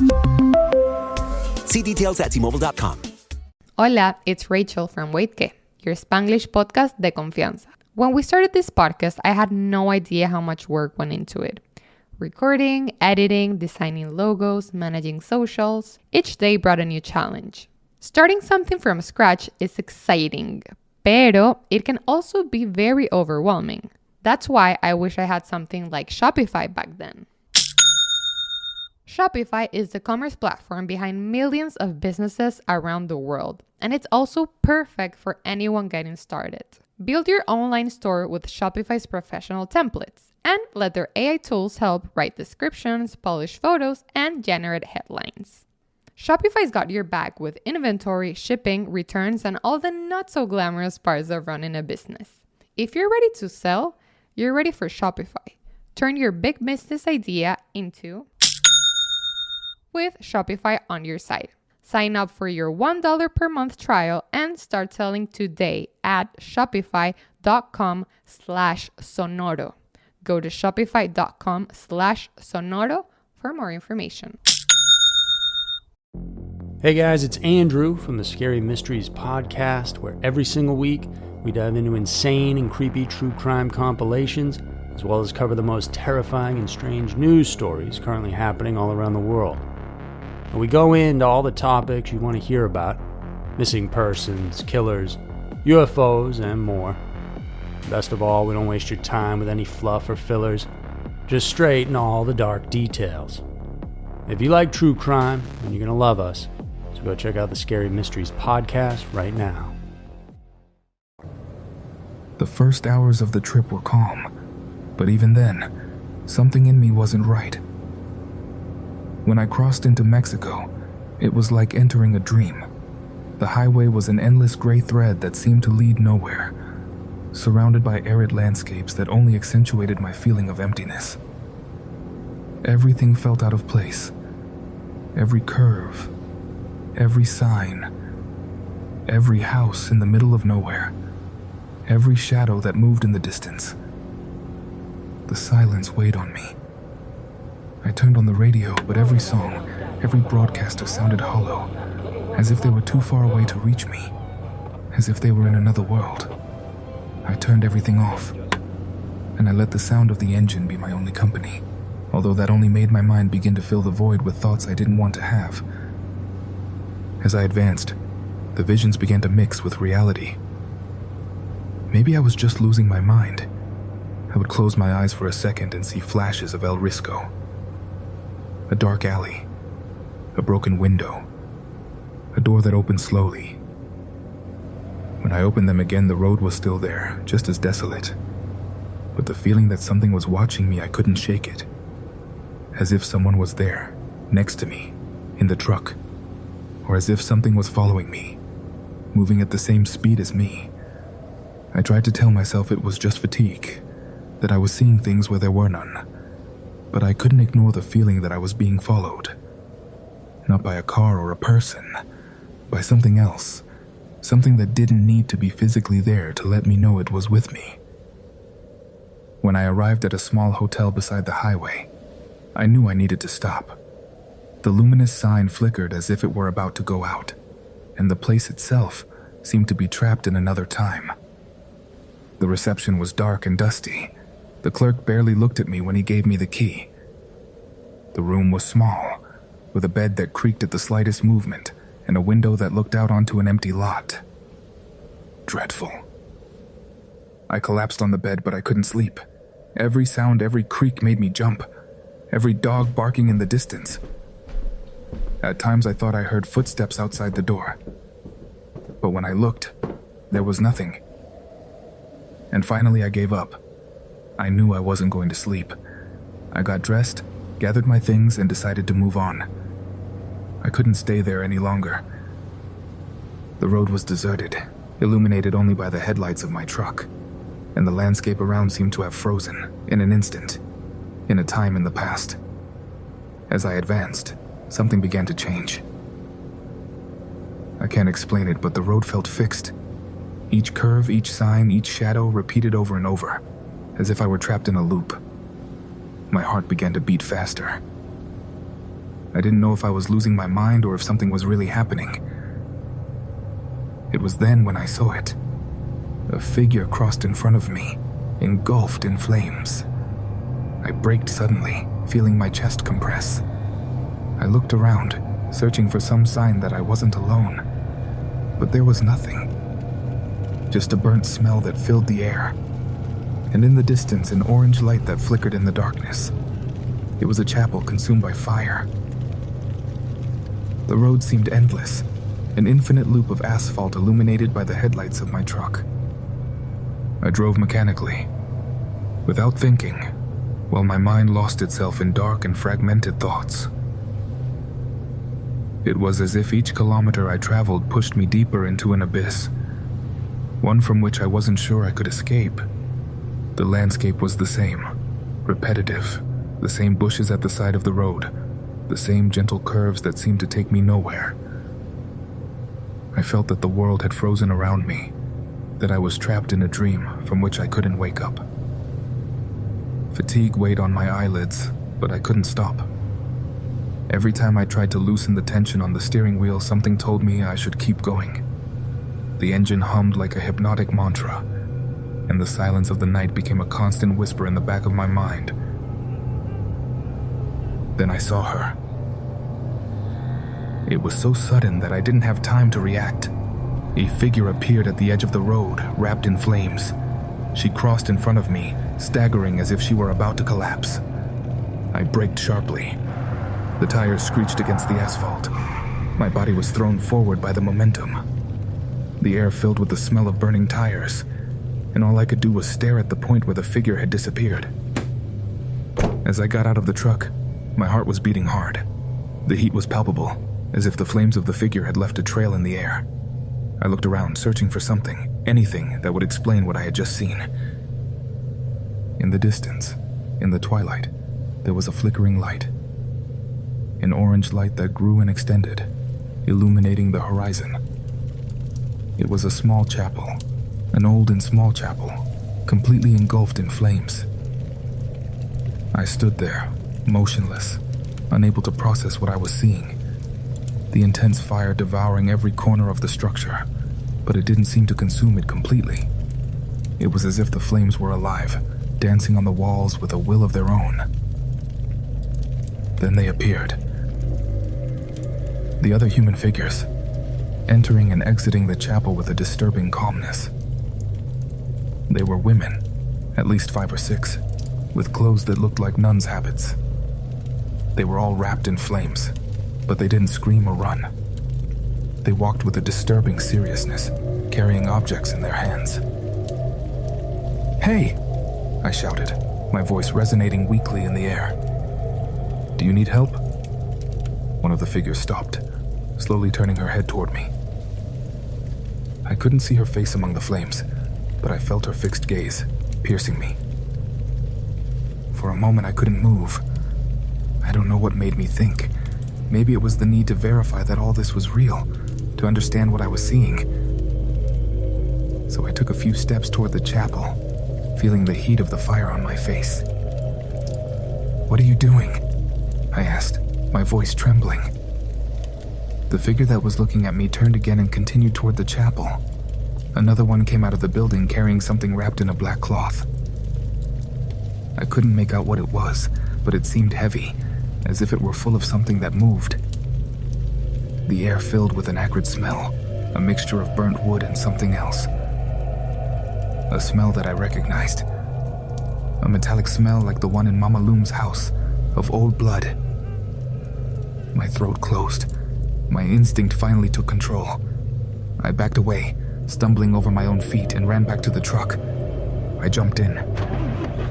Speaker 4: See details at T-Mobile.com.
Speaker 5: Hola, it's Rachel from Waitke, your Spanglish podcast de confianza. When we started this podcast, I had no idea how much work went into it. Recording, editing, designing logos, managing socials. Each day brought a new challenge. Starting something from scratch is exciting, pero it can also be very overwhelming. That's why I wish I had something like Shopify back then. Shopify is the commerce platform behind millions of businesses around the world, and it's also perfect for anyone getting started. Build your online store with Shopify's professional templates, and let their AI tools help write descriptions, polish photos, and generate headlines. Shopify's got your back with inventory, shipping, returns, and all the not-so-glamorous parts of running a business. If you're ready to sell, you're ready for Shopify. Turn your big business idea into with Shopify on your site. Sign up for your $1 per month trial and start selling today at shopify.com/sonoro. Go to shopify.com/sonoro for more information.
Speaker 9: Hey guys, it's Andrew from the Scary Mysteries podcast, where every single week we dive into insane and creepy true crime compilations, as well as cover the most terrifying and strange news stories currently happening all around the world. And we go into all the topics you want to hear about: missing persons, killers, UFOs, and more. Best of all, we don't waste your time with any fluff or fillers, just straight in all the dark details. If you like true crime, then you're going to love us. So go check out the Scary Mysteries podcast right now.
Speaker 8: The first hours of the trip were calm, but even then, something in me wasn't right. When I crossed into Mexico, it was like entering a dream. The highway was an endless gray thread that seemed to lead nowhere, surrounded by arid landscapes that only accentuated my feeling of emptiness. Everything felt out of place. Every curve, every sign, every house in the middle of nowhere, every shadow that moved in the distance. The silence weighed on me. I turned on the radio, but every song, every broadcaster sounded hollow, as if they were too far away to reach me, as if they were in another world. I turned everything off, and I let the sound of the engine be my only company, although that only made my mind begin to fill the void with thoughts I didn't want to have. As I advanced, the visions began to mix with reality. Maybe I was just losing my mind. I would close my eyes for a second and see flashes of El Risco. A dark alley, a broken window, a door that opened slowly. When I opened them again, the road was still there, just as desolate. But the feeling that something was watching me, I couldn't shake it. As if someone was there, next to me, in the truck. Or as if something was following me, moving at the same speed as me. I tried to tell myself it was just fatigue, that I was seeing things where there were none. but I couldn't ignore the feeling that I was being followed. Not by a car or a person, by something else. Something that didn't need to be physically there to let me know it was with me. When I arrived at a small hotel beside the highway, I knew I needed to stop. The luminous sign flickered as if it were about to go out, and the place itself seemed to be trapped in another time. The reception was dark and dusty. The clerk barely looked at me when he gave me the key. The room was small, with a bed that creaked at the slightest movement and a window that looked out onto an empty lot. Dreadful. I collapsed on the bed, but I couldn't sleep. Every sound, every creak made me jump. Every dog barking in the distance. At times I thought I heard footsteps outside the door. But when I looked, there was nothing. And finally I gave up. I knew I wasn't going to sleep. I got dressed, gathered my things, and decided to move on. I couldn't stay there any longer. The road was deserted, illuminated only by the headlights of my truck, and the landscape around seemed to have frozen in an instant, in a time in the past. As I advanced, something began to change. I can't explain it, but the road felt fixed. Each curve, each sign, each shadow repeated over and over, as if I were trapped in a loop. My heart began to beat faster. I didn't know if I was losing my mind or if something was really happening. It was then when I saw it. A figure crossed in front of me, engulfed in flames. I braked suddenly, feeling my chest compress. I looked around, searching for some sign that I wasn't alone. But there was nothing. Just a burnt smell that filled the air. And in the distance, an orange light that flickered in the darkness. It was a chapel consumed by fire. The road seemed endless, an infinite loop of asphalt illuminated by the headlights of my truck. I drove mechanically, without thinking, while my mind lost itself in dark and fragmented thoughts. It was as if each kilometer I traveled pushed me deeper into an abyss, one from which I wasn't sure I could escape. The landscape was the same, repetitive, the same bushes at the side of the road, the same gentle curves that seemed to take me nowhere. I felt that the world had frozen around me, that I was trapped in a dream from which I couldn't wake up. Fatigue weighed on my eyelids, but I couldn't stop. Every time I tried to loosen the tension on the steering wheel, something told me I should keep going. The engine hummed like a hypnotic mantra, and the silence of the night became a constant whisper in the back of my mind. Then I saw her. It was so sudden that I didn't have time to react. A figure appeared at the edge of the road, wrapped in flames. She crossed in front of me, staggering as if she were about to collapse. I braked sharply. The tires screeched against the asphalt. My body was thrown forward by the momentum. The air filled with the smell of burning tires, and all I could do was stare at the point where the figure had disappeared. As I got out of the truck, my heart was beating hard. The heat was palpable, as if the flames of the figure had left a trail in the air. I looked around, searching for something, anything that would explain what I had just seen. In the distance, in the twilight, there was a flickering light. An orange light that grew and extended, illuminating the horizon. It was a small chapel, an old and small chapel, completely engulfed in flames. I stood there, motionless, unable to process what I was seeing. The intense fire devouring every corner of the structure, but it didn't seem to consume it completely. It was as if the flames were alive, dancing on the walls with a will of their own. Then they appeared. The other human figures, entering and exiting the chapel with a disturbing calmness. They were women, at least 5 or 6, with clothes that looked like nuns' habits. They were all wrapped in flames, but they didn't scream or run. They walked with a disturbing seriousness, carrying objects in their hands. "Hey!" I shouted, my voice resonating weakly in the air. "Do you need help?" One of the figures stopped, slowly turning her head toward me. I couldn't see her face among the flames, but I felt her fixed gaze, piercing me. For a moment I couldn't move, I don't know what made me think. Maybe it was the need to verify that all this was real, to understand what I was seeing. So I took a few steps toward the chapel, feeling the heat of the fire on my face. "What are you doing?" I asked, my voice trembling. The figure that was looking at me turned again and continued toward the chapel. Another one came out of the building carrying something wrapped in a black cloth. I couldn't make out what it was, but it seemed heavy, as if it were full of something that moved. The air filled with an acrid smell, a mixture of burnt wood and something else. A smell that I recognized. A metallic smell like the one in Mama Loom's house, of old blood. My throat closed. My instinct finally took control. I backed away, stumbling over my own feet, and ran back to the truck. I jumped in,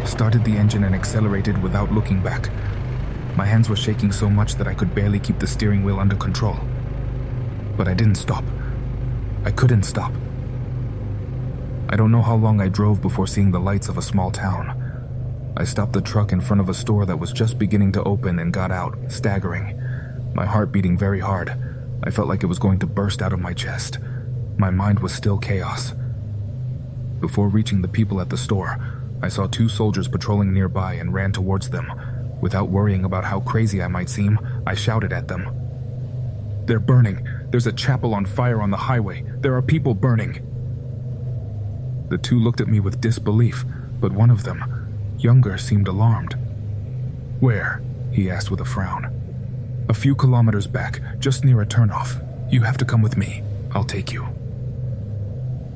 Speaker 8: started the engine and accelerated without looking back. My hands were shaking so much that I could barely keep the steering wheel under control. But I didn't stop. I couldn't stop. I don't know how long I drove before seeing the lights of a small town. I stopped the truck in front of a store that was just beginning to open and got out, staggering. My heart beating very hard. I felt like it was going to burst out of my chest. My mind was still chaos. Before reaching the people at the store, I saw 2 soldiers patrolling nearby and ran towards them. Without worrying about how crazy I might seem, I shouted at them. "They're burning! There's a chapel on fire on the highway! There are people burning!" The 2 looked at me with disbelief, but one of them, younger, seemed alarmed. "Where?" he asked with a frown. "A few kilometers back, just near a turnoff. You have to come with me. I'll take you."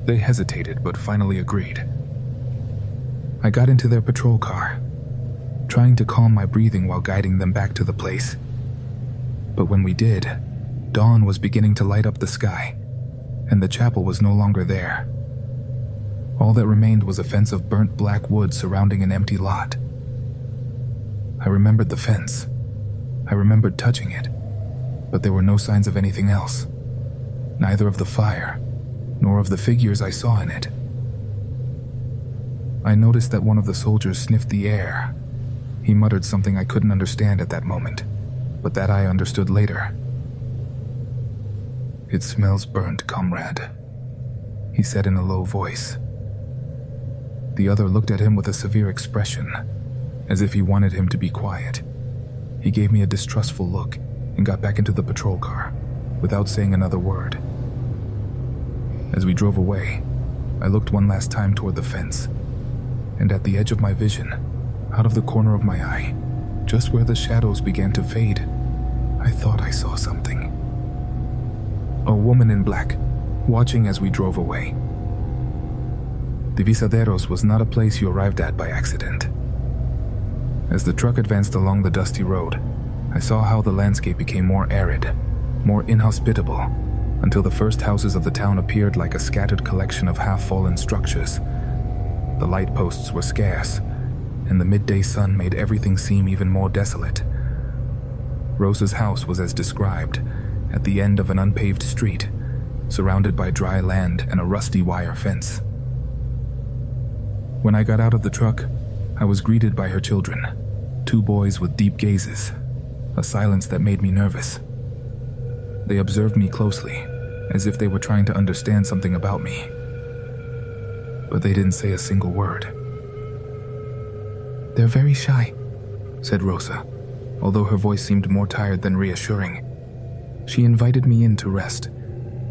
Speaker 8: They hesitated, but finally agreed. I got into their patrol car, trying to calm my breathing while guiding them back to the place. But when we did, dawn was beginning to light up the sky, and the chapel was no longer there. All that remained was a fence of burnt black wood surrounding an empty lot. I remembered the fence. I remembered touching it, but there were no signs of anything else. Neither of the fire, nor of the figures I saw in it. I noticed that one of the soldiers sniffed the air. He muttered something I couldn't understand at that moment, but that I understood later. "It smells burnt, comrade," he said in a low voice. The other looked at him with a severe expression, as if he wanted him to be quiet. He gave me a distrustful look and got back into the patrol car, without saying another word. As we drove away, I looked one last time toward the fence, and at the edge of my vision, out of the corner of my eye, just where the shadows began to fade, I thought I saw something. A woman in black, watching as we drove away. Divisaderos was not a place you arrived at by accident. As the truck advanced along the dusty road, I saw how the landscape became more arid, more inhospitable, until the first houses of the town appeared like a scattered collection of half-fallen structures. The light posts were scarce, and the midday sun made everything seem even more desolate. Rosa's house was as described, at the end of an unpaved street, surrounded by dry land and a rusty wire fence. When I got out of the truck, I was greeted by her children, 2 boys with deep gazes, a silence that made me nervous. They observed me closely, as if they were trying to understand something about me. But they didn't say a single word. "They're very shy," said Rosa, although her voice seemed more tired than reassuring. She invited me in to rest,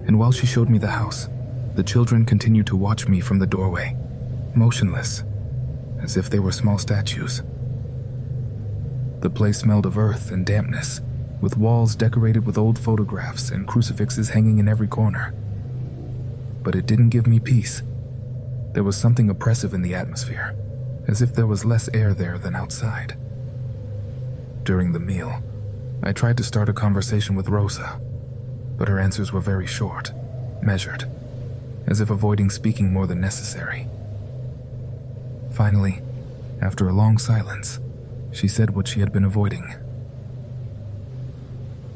Speaker 8: and while she showed me the house, the children continued to watch me from the doorway, motionless, as if they were small statues. The place smelled of earth and dampness, with walls decorated with old photographs and crucifixes hanging in every corner. But it didn't give me peace. There was something oppressive in the atmosphere, as if there was less air there than outside. During the meal, I tried to start a conversation with Rosa, but her answers were very short, measured, as if avoiding speaking more than necessary. Finally, after a long silence, she said what she had been avoiding.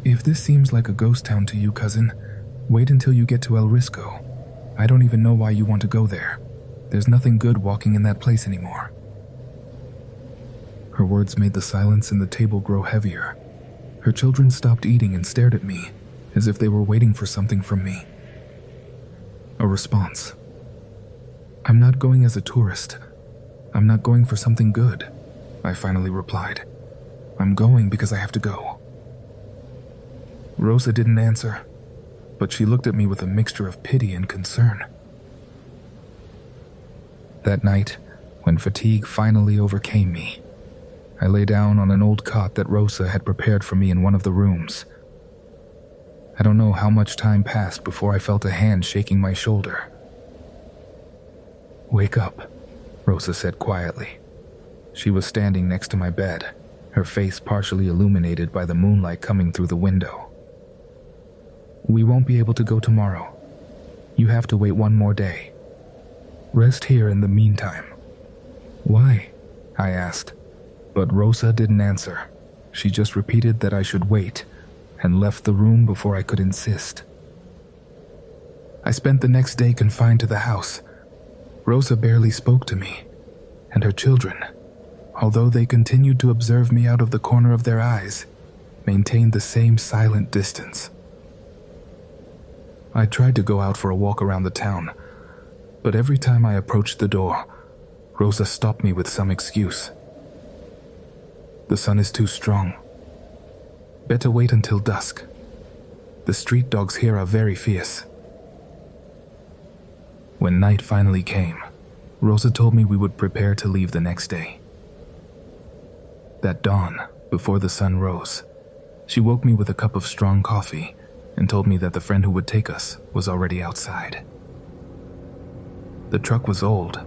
Speaker 8: "If this seems like a ghost town to you, cousin, wait until you get to El Risco. I don't even know why you want to go there. There's nothing good walking in that place anymore." Her words made the silence in the table grow heavier. Her children stopped eating and stared at me, as if they were waiting for something from me. A response. "I'm not going as a tourist. I'm not going for something good," I finally replied. "I'm going because I have to go." Rosa didn't answer, but she looked at me with a mixture of pity and concern. That night, when fatigue finally overcame me, I lay down on an old cot that Rosa had prepared for me in one of the rooms. I don't know how much time passed before I felt a hand shaking my shoulder. "Wake up," Rosa said quietly. She was standing next to my bed, her face partially illuminated by the moonlight coming through the window. "We won't be able to go tomorrow. You have to wait one more day. Rest here in the meantime." "Why?" I asked. But Rosa didn't answer. She just repeated that I should wait, and left the room before I could insist. I spent the next day confined to the house. Rosa barely spoke to me, and her children, although they continued to observe me out of the corner of their eyes, maintained the same silent distance. I tried to go out for a walk around the town, but every time I approached the door, Rosa stopped me with some excuse. "The sun is too strong. Better wait until dusk. The street dogs here are very fierce." When night finally came, Rosa told me we would prepare to leave the next day. At dawn, before the sun rose, she woke me with a cup of strong coffee and told me that the friend who would take us was already outside. The truck was old,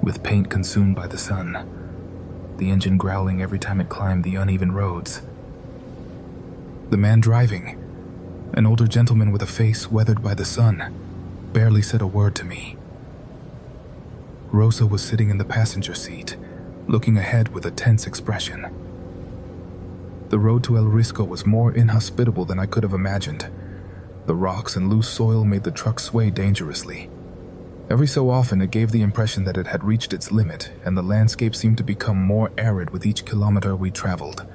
Speaker 8: with paint consumed by the sun, the engine growling every time it climbed the uneven roads. The man driving, an older gentleman with a face weathered by the sun, barely said a word to me. Rosa was sitting in the passenger seat, looking ahead with a tense expression. The road to El Risco was more inhospitable than I could have imagined. The rocks and loose soil made the truck sway dangerously. Every so often it gave the impression that it had reached its limit, and the landscape seemed to become more arid with each kilometer we traveled.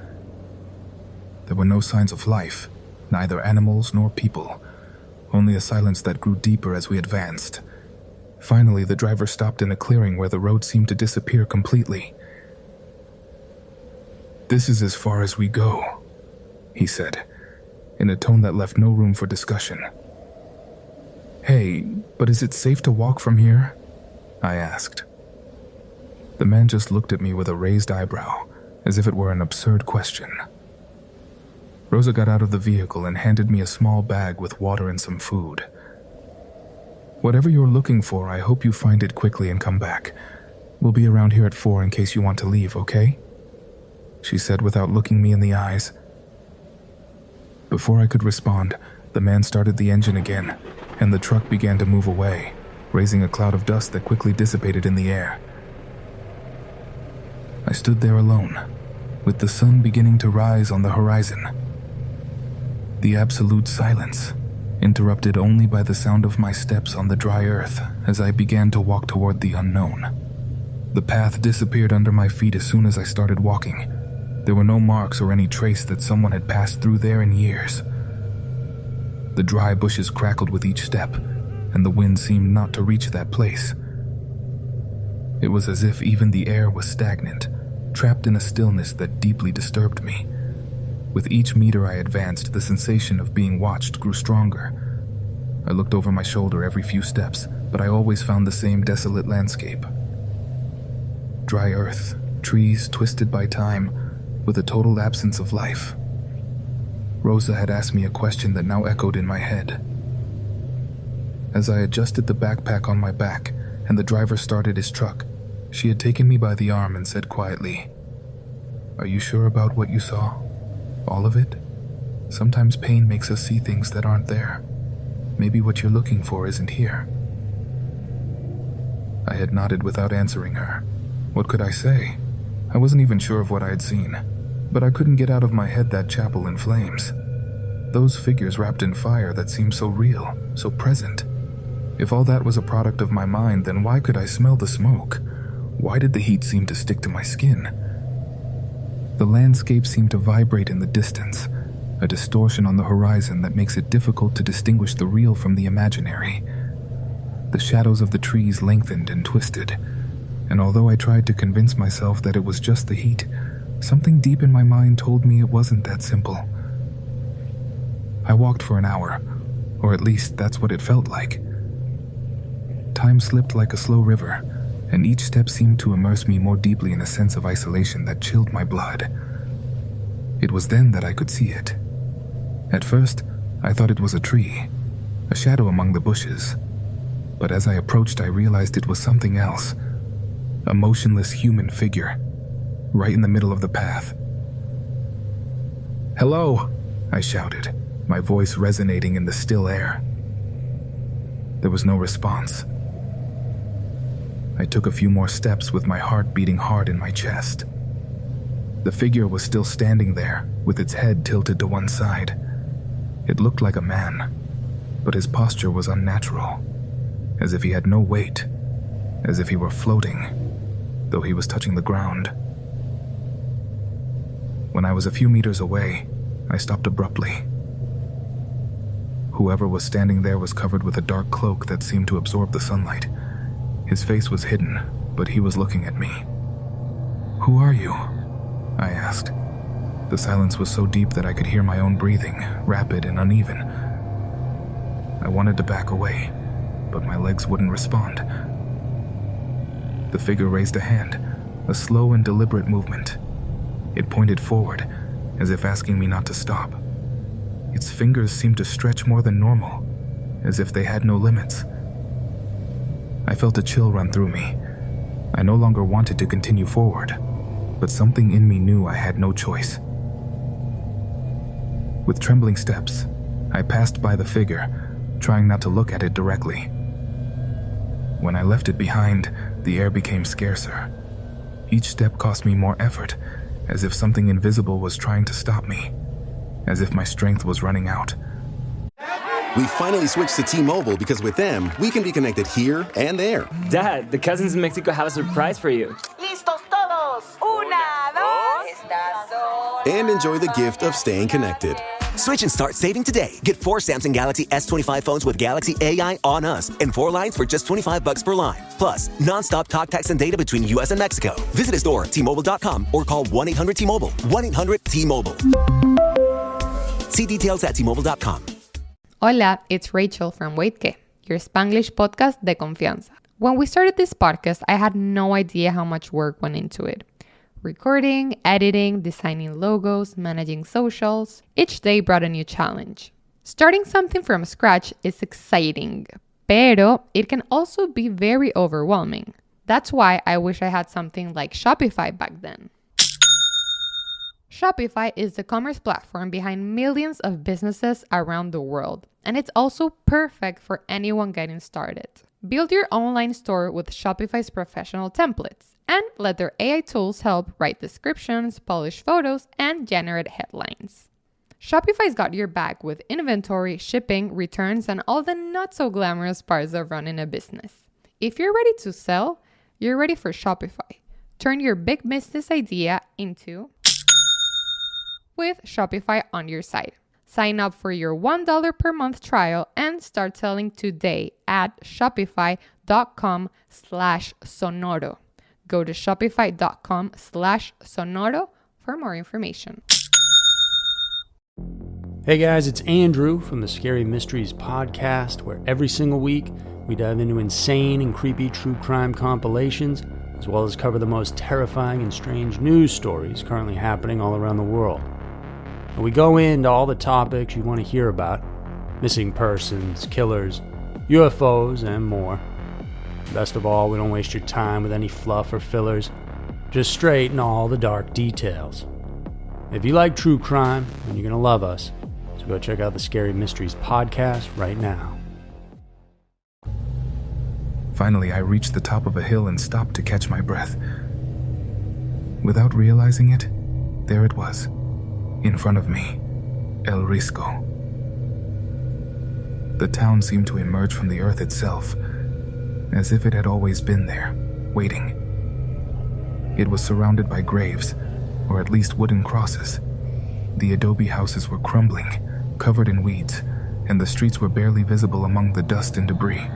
Speaker 8: There were no signs of life, neither animals nor people, only a silence that grew deeper as we advanced. Finally, the driver stopped in a clearing where the road seemed to disappear completely. "This is as far as we go," he said, in a tone that left no room for discussion. "Hey, but is it safe to walk from here?" I asked. The man just looked at me with a raised eyebrow, as if it were an absurd question. Rosa got out of the vehicle and handed me a small bag with water and some food. "Whatever you're looking for, I hope you find it quickly and come back. We'll be around here at 4 in case you want to leave, okay?" she said without looking me in the eyes. Before I could respond, the man started the engine again, and the truck began to move away, raising a cloud of dust that quickly dissipated in the air. I stood there alone, with the sun beginning to rise on the horizon. The absolute silence, interrupted only by the sound of my steps on the dry earth as I began to walk toward the unknown. The path disappeared under my feet as soon as I started walking. There were no marks or any trace that someone had passed through there in years. The dry bushes crackled with each step, and the wind seemed not to reach that place. It was as if even the air was stagnant, trapped in a stillness that deeply disturbed me. With each meter I advanced, the sensation of being watched grew stronger. I looked over my shoulder every few steps, but I always found the same desolate landscape. Dry earth, trees twisted by time, with a total absence of life. Rosa had asked me a question that now echoed in my head. As I adjusted the backpack on my back and the driver started his truck, she had taken me by the arm and said quietly, "Are you sure about what you saw? All of it? Sometimes pain makes us see things that aren't there. Maybe what you're looking for isn't here." I had nodded without answering her. What could I say? I wasn't even sure of what I had seen, but I couldn't get out of my head that chapel in flames. Those figures wrapped in fire that seemed so real, so present. If all that was a product of my mind, then why could I smell the smoke? Why did the heat seem to stick to my skin? The landscape seemed to vibrate in the distance, a distortion on the horizon that makes it difficult to distinguish the real from the imaginary. The shadows of the trees lengthened and twisted, and although I tried to convince myself that it was just the heat, something deep in my mind told me it wasn't that simple. I walked for an hour, or at least that's what it felt like. Time slipped like a slow river, and each step seemed to immerse me more deeply in a sense of isolation that chilled my blood. It was then that I could see it. At first, I thought it was a tree, a shadow among the bushes. But as I approached, I realized it was something else. A motionless human figure, right in the middle of the path. "Hello!" I shouted, my voice resonating in the still air. There was no response. I took a few more steps with my heart beating hard in my chest. The figure was still standing there, with its head tilted to one side. It looked like a man, but his posture was unnatural, as if he had no weight, as if he were floating, though he was touching the ground. When I was a few meters away, I stopped abruptly. Whoever was standing there was covered with a dark cloak that seemed to absorb the sunlight. His face was hidden, but he was looking at me. "Who are you?" I asked. The silence was so deep that I could hear my own breathing, rapid and uneven. I wanted to back away, but my legs wouldn't respond. The figure raised a hand, a slow and deliberate movement. It pointed forward, as if asking me not to stop. Its fingers seemed to stretch more than normal, as if they had no limits. I felt a chill run through me. I no longer wanted to continue forward, but something in me knew I had no choice. With trembling steps, I passed by the figure, trying not to look at it directly. When I left it behind, the air became scarcer. Each step cost me more effort, as if something invisible was trying to stop me, as if my strength was running out.
Speaker 1: We finally switched to T-Mobile because with them, we can be connected here and there.
Speaker 2: Dad, the cousins in Mexico have a surprise for you.
Speaker 3: ¿Listos todos? Una, dos. Estas son
Speaker 1: And enjoy the gift of staying connected.
Speaker 4: Switch and start saving today. Get 4 Samsung Galaxy S25 phones with Galaxy AI on us and 4 lines for just $25 per line. Plus, non-stop talk, text, and data between US and Mexico. Visit a store, T-Mobile.com, or call 1-800-T-Mobile. 1-800-T-Mobile. See details at T-Mobile.com.
Speaker 5: Hola, it's Rachel from Wait Que, your Spanglish podcast de confianza. When we started this podcast, I had no idea how much work went into it. Recording, editing, designing logos, managing socials. Each day brought a new challenge. Starting something from scratch is exciting, pero it can also be very overwhelming. That's why I wish I had something like Shopify back then. Shopify is the commerce platform behind millions of businesses around the world, and it's also perfect for anyone getting started. Build your online store with Shopify's professional templates, and let their AI tools help write descriptions, polish photos, and generate headlines. Shopify's got your back with inventory, shipping, returns, and all the not-so-glamorous parts of running a business. If you're ready to sell, you're ready for Shopify. Turn your big business idea into with Shopify on your site. Sign up for your $1 per month trial and start selling today at shopify.com/sonoro. Go to shopify.com/sonoro for more information.
Speaker 9: Hey guys, it's Andrew from the Scary Mysteries podcast, where every single week we dive into insane and creepy true crime compilations, as well as cover the most terrifying and strange news stories currently happening all around the world. And we go into all the topics you want to hear about: missing persons, killers, UFOs, and more. Best of all, we don't waste your time with any fluff or fillers, just straight in all the dark details. If you like true crime, then you're going to love us, so go check out the Scary Mysteries podcast right now.
Speaker 8: Finally, I reached the top of a hill and stopped to catch my breath. Without realizing it, there it was, in front of me, El Risco. The town seemed to emerge from the earth itself, as if it had always been there, waiting. It was surrounded by graves, or at least wooden crosses. The adobe houses were crumbling, covered in weeds, and the streets were barely visible among the dust and debris.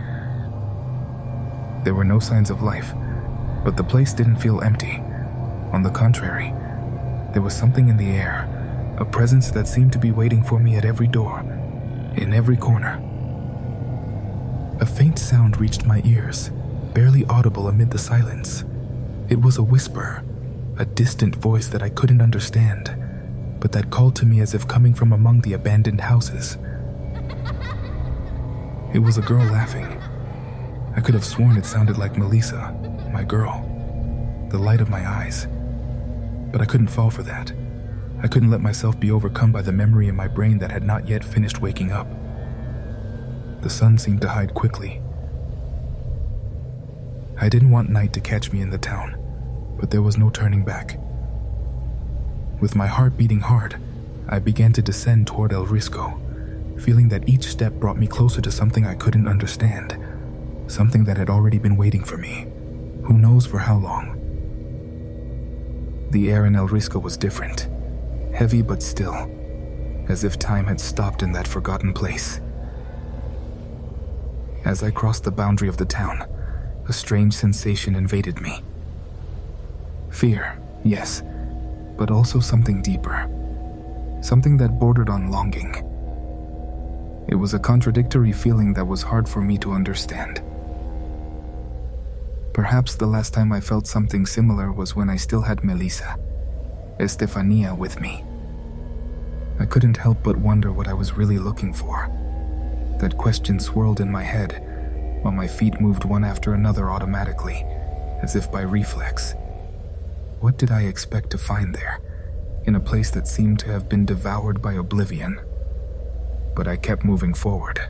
Speaker 8: There were no signs of life, but the place didn't feel empty. On the contrary, there was something in the air, a presence that seemed to be waiting for me at every door, in every corner. A faint sound reached my ears, barely audible amid the silence. It was a whisper, a distant voice that I couldn't understand, but that called to me as if coming from among the abandoned houses. It was a girl laughing. I could have sworn it sounded like Melissa, my girl, the light of my eyes. But I couldn't fall for that. I couldn't let myself be overcome by the memory in my brain that had not yet finished waking up. The sun seemed to hide quickly. I didn't want night to catch me in the town, but there was no turning back. With my heart beating hard, I began to descend toward El Risco, feeling that each step brought me closer to something I couldn't understand, something that had already been waiting for me, who knows for how long. The air in El Risco was different, heavy but still, as if time had stopped in that forgotten place. As I crossed the boundary of the town, a strange sensation invaded me. Fear, yes, but also something deeper, something that bordered on longing. It was a contradictory feeling that was hard for me to understand. Perhaps the last time I felt something similar was when I still had Melissa, Estefania, with me. I couldn't help but wonder what I was really looking for. That question swirled in my head, while my feet moved one after another automatically, as if by reflex. What did I expect to find there, in a place that seemed to have been devoured by oblivion? But I kept moving forward.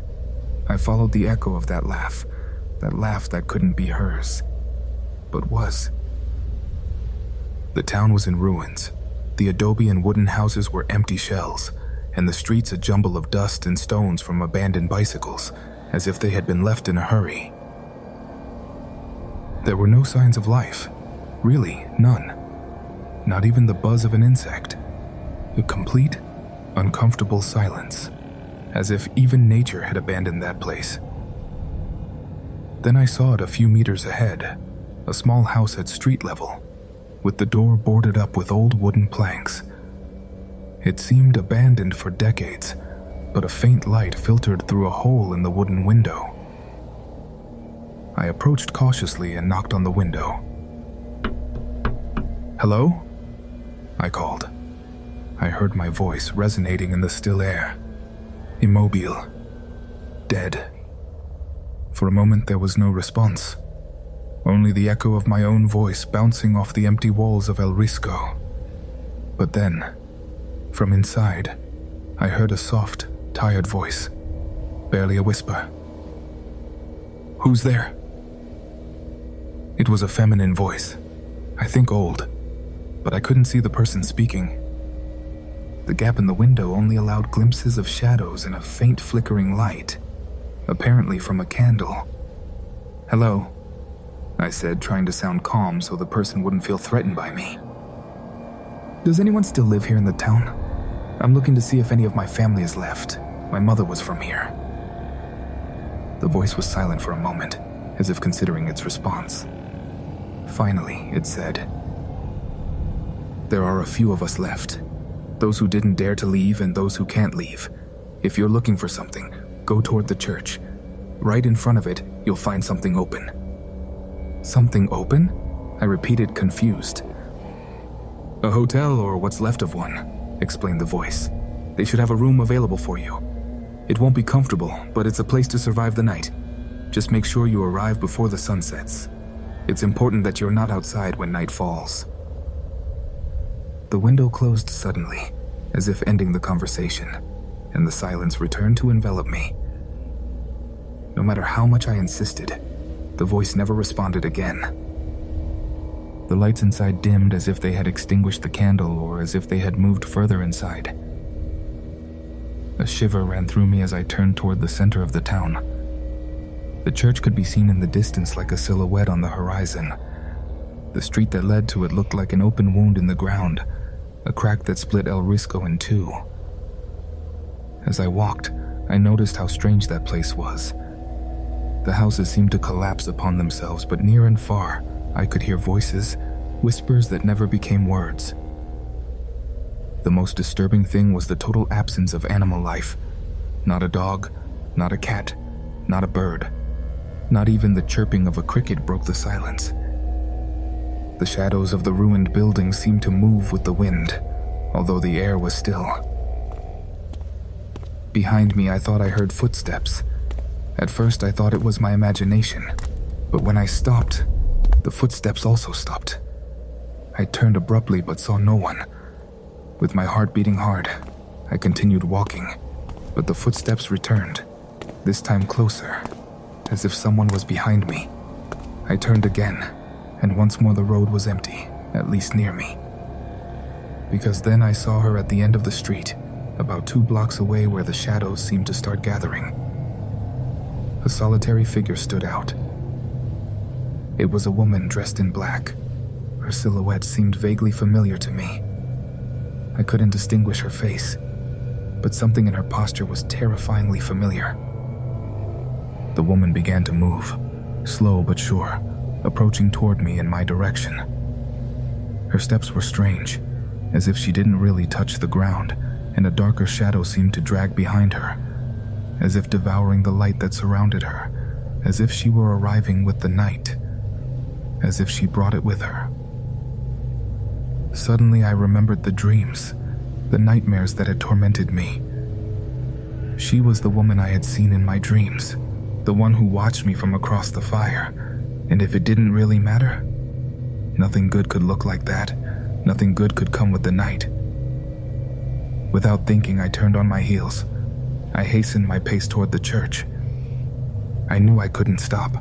Speaker 8: I followed the echo of that laugh that couldn't be hers, but was. The town was in ruins. The adobe and wooden houses were empty shells, and the streets a jumble of dust and stones from abandoned bicycles, as if they had been left in a hurry. There were no signs of life, really none. Not even the buzz of an insect. A complete, uncomfortable silence, as if even nature had abandoned that place. Then I saw it a few meters ahead, a small house at street level, with the door boarded up with old wooden planks. It seemed abandoned for decades, but a faint light filtered through a hole in the wooden window. I approached cautiously and knocked on the window. "Hello?" I called. I heard my voice resonating in the still air. Immobile. Dead. For a moment there was no response. Only the echo of my own voice bouncing off the empty walls of El Risco. But then, from inside, I heard a soft, tired voice, barely a whisper. "Who's there?" It was a feminine voice, I think old, but I couldn't see the person speaking. The gap in the window only allowed glimpses of shadows and a faint flickering light, apparently from a candle. "Hello," I said, trying to sound calm so the person wouldn't feel threatened by me. "Does anyone still live here in the town? I'm looking to see if any of my family is left. My mother was from here." The voice was silent for a moment, as if considering its response. Finally, it said, "There are a few of us left. Those who didn't dare to leave and those who can't leave. If you're looking for something, go toward the church. Right in front of it, you'll find something open." "Something open?" I repeated, confused. "A hotel or what's left of one," explained the voice. "They should have a room available for you. It won't be comfortable, but it's a place to survive the night. Just make sure you arrive before the sun sets. It's important that you're not outside when night falls." The window closed suddenly, as if ending the conversation, and the silence returned to envelop me. No matter how much I insisted, the voice never responded again. The lights inside dimmed as if they had extinguished the candle or as if they had moved further inside. A shiver ran through me as I turned toward the center of the town. The church could be seen in the distance like a silhouette on the horizon. The street that led to it looked like an open wound in the ground, a crack that split El Risco in two. As I walked, I noticed how strange that place was. The houses seemed to collapse upon themselves, but near and far, I could hear voices, whispers that never became words. The most disturbing thing was the total absence of animal life. Not a dog, not a cat, not a bird. Not even the chirping of a cricket broke the silence. The shadows of the ruined buildings seemed to move with the wind, although the air was still. Behind me, I thought I heard footsteps. At first, I thought it was my imagination, but when I stopped, the footsteps also stopped. I turned abruptly but saw no one. With my heart beating hard, I continued walking, but the footsteps returned, this time closer, as if someone was behind me. I turned again, and once more the road was empty, at least near me. Because then I saw her at the end of the street, about 2 blocks away where the shadows seemed to start gathering. A solitary figure stood out. It was a woman dressed in black. Her silhouette seemed vaguely familiar to me. I couldn't distinguish her face, but something in her posture was terrifyingly familiar. The woman began to move, slow but sure, approaching toward me in my direction. Her steps were strange, as if she didn't really touch the ground, and a darker shadow seemed to drag behind her, as if devouring the light that surrounded her, as if she were arriving with the night, as if she brought it with her. Suddenly I remembered the dreams, the nightmares that had tormented me. She was the woman I had seen in my dreams, the one who watched me from across the fire, and if it didn't really matter, nothing good could look like that, nothing good could come with the night. Without thinking, I turned on my heels. I hastened my pace toward the church. I knew I couldn't stop,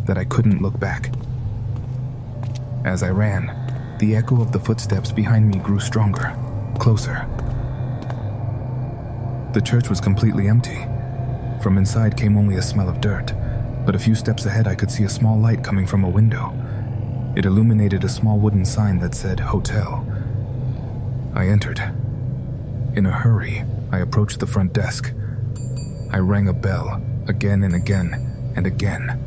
Speaker 8: that I couldn't look back. As I ran, the echo of the footsteps behind me grew stronger, closer. The church was completely empty. From inside came only a smell of dirt, but a few steps ahead I could see a small light coming from a window. It illuminated a small wooden sign that said hotel. I entered. In a hurry, I approached the front desk. I rang a bell, again and again, and again.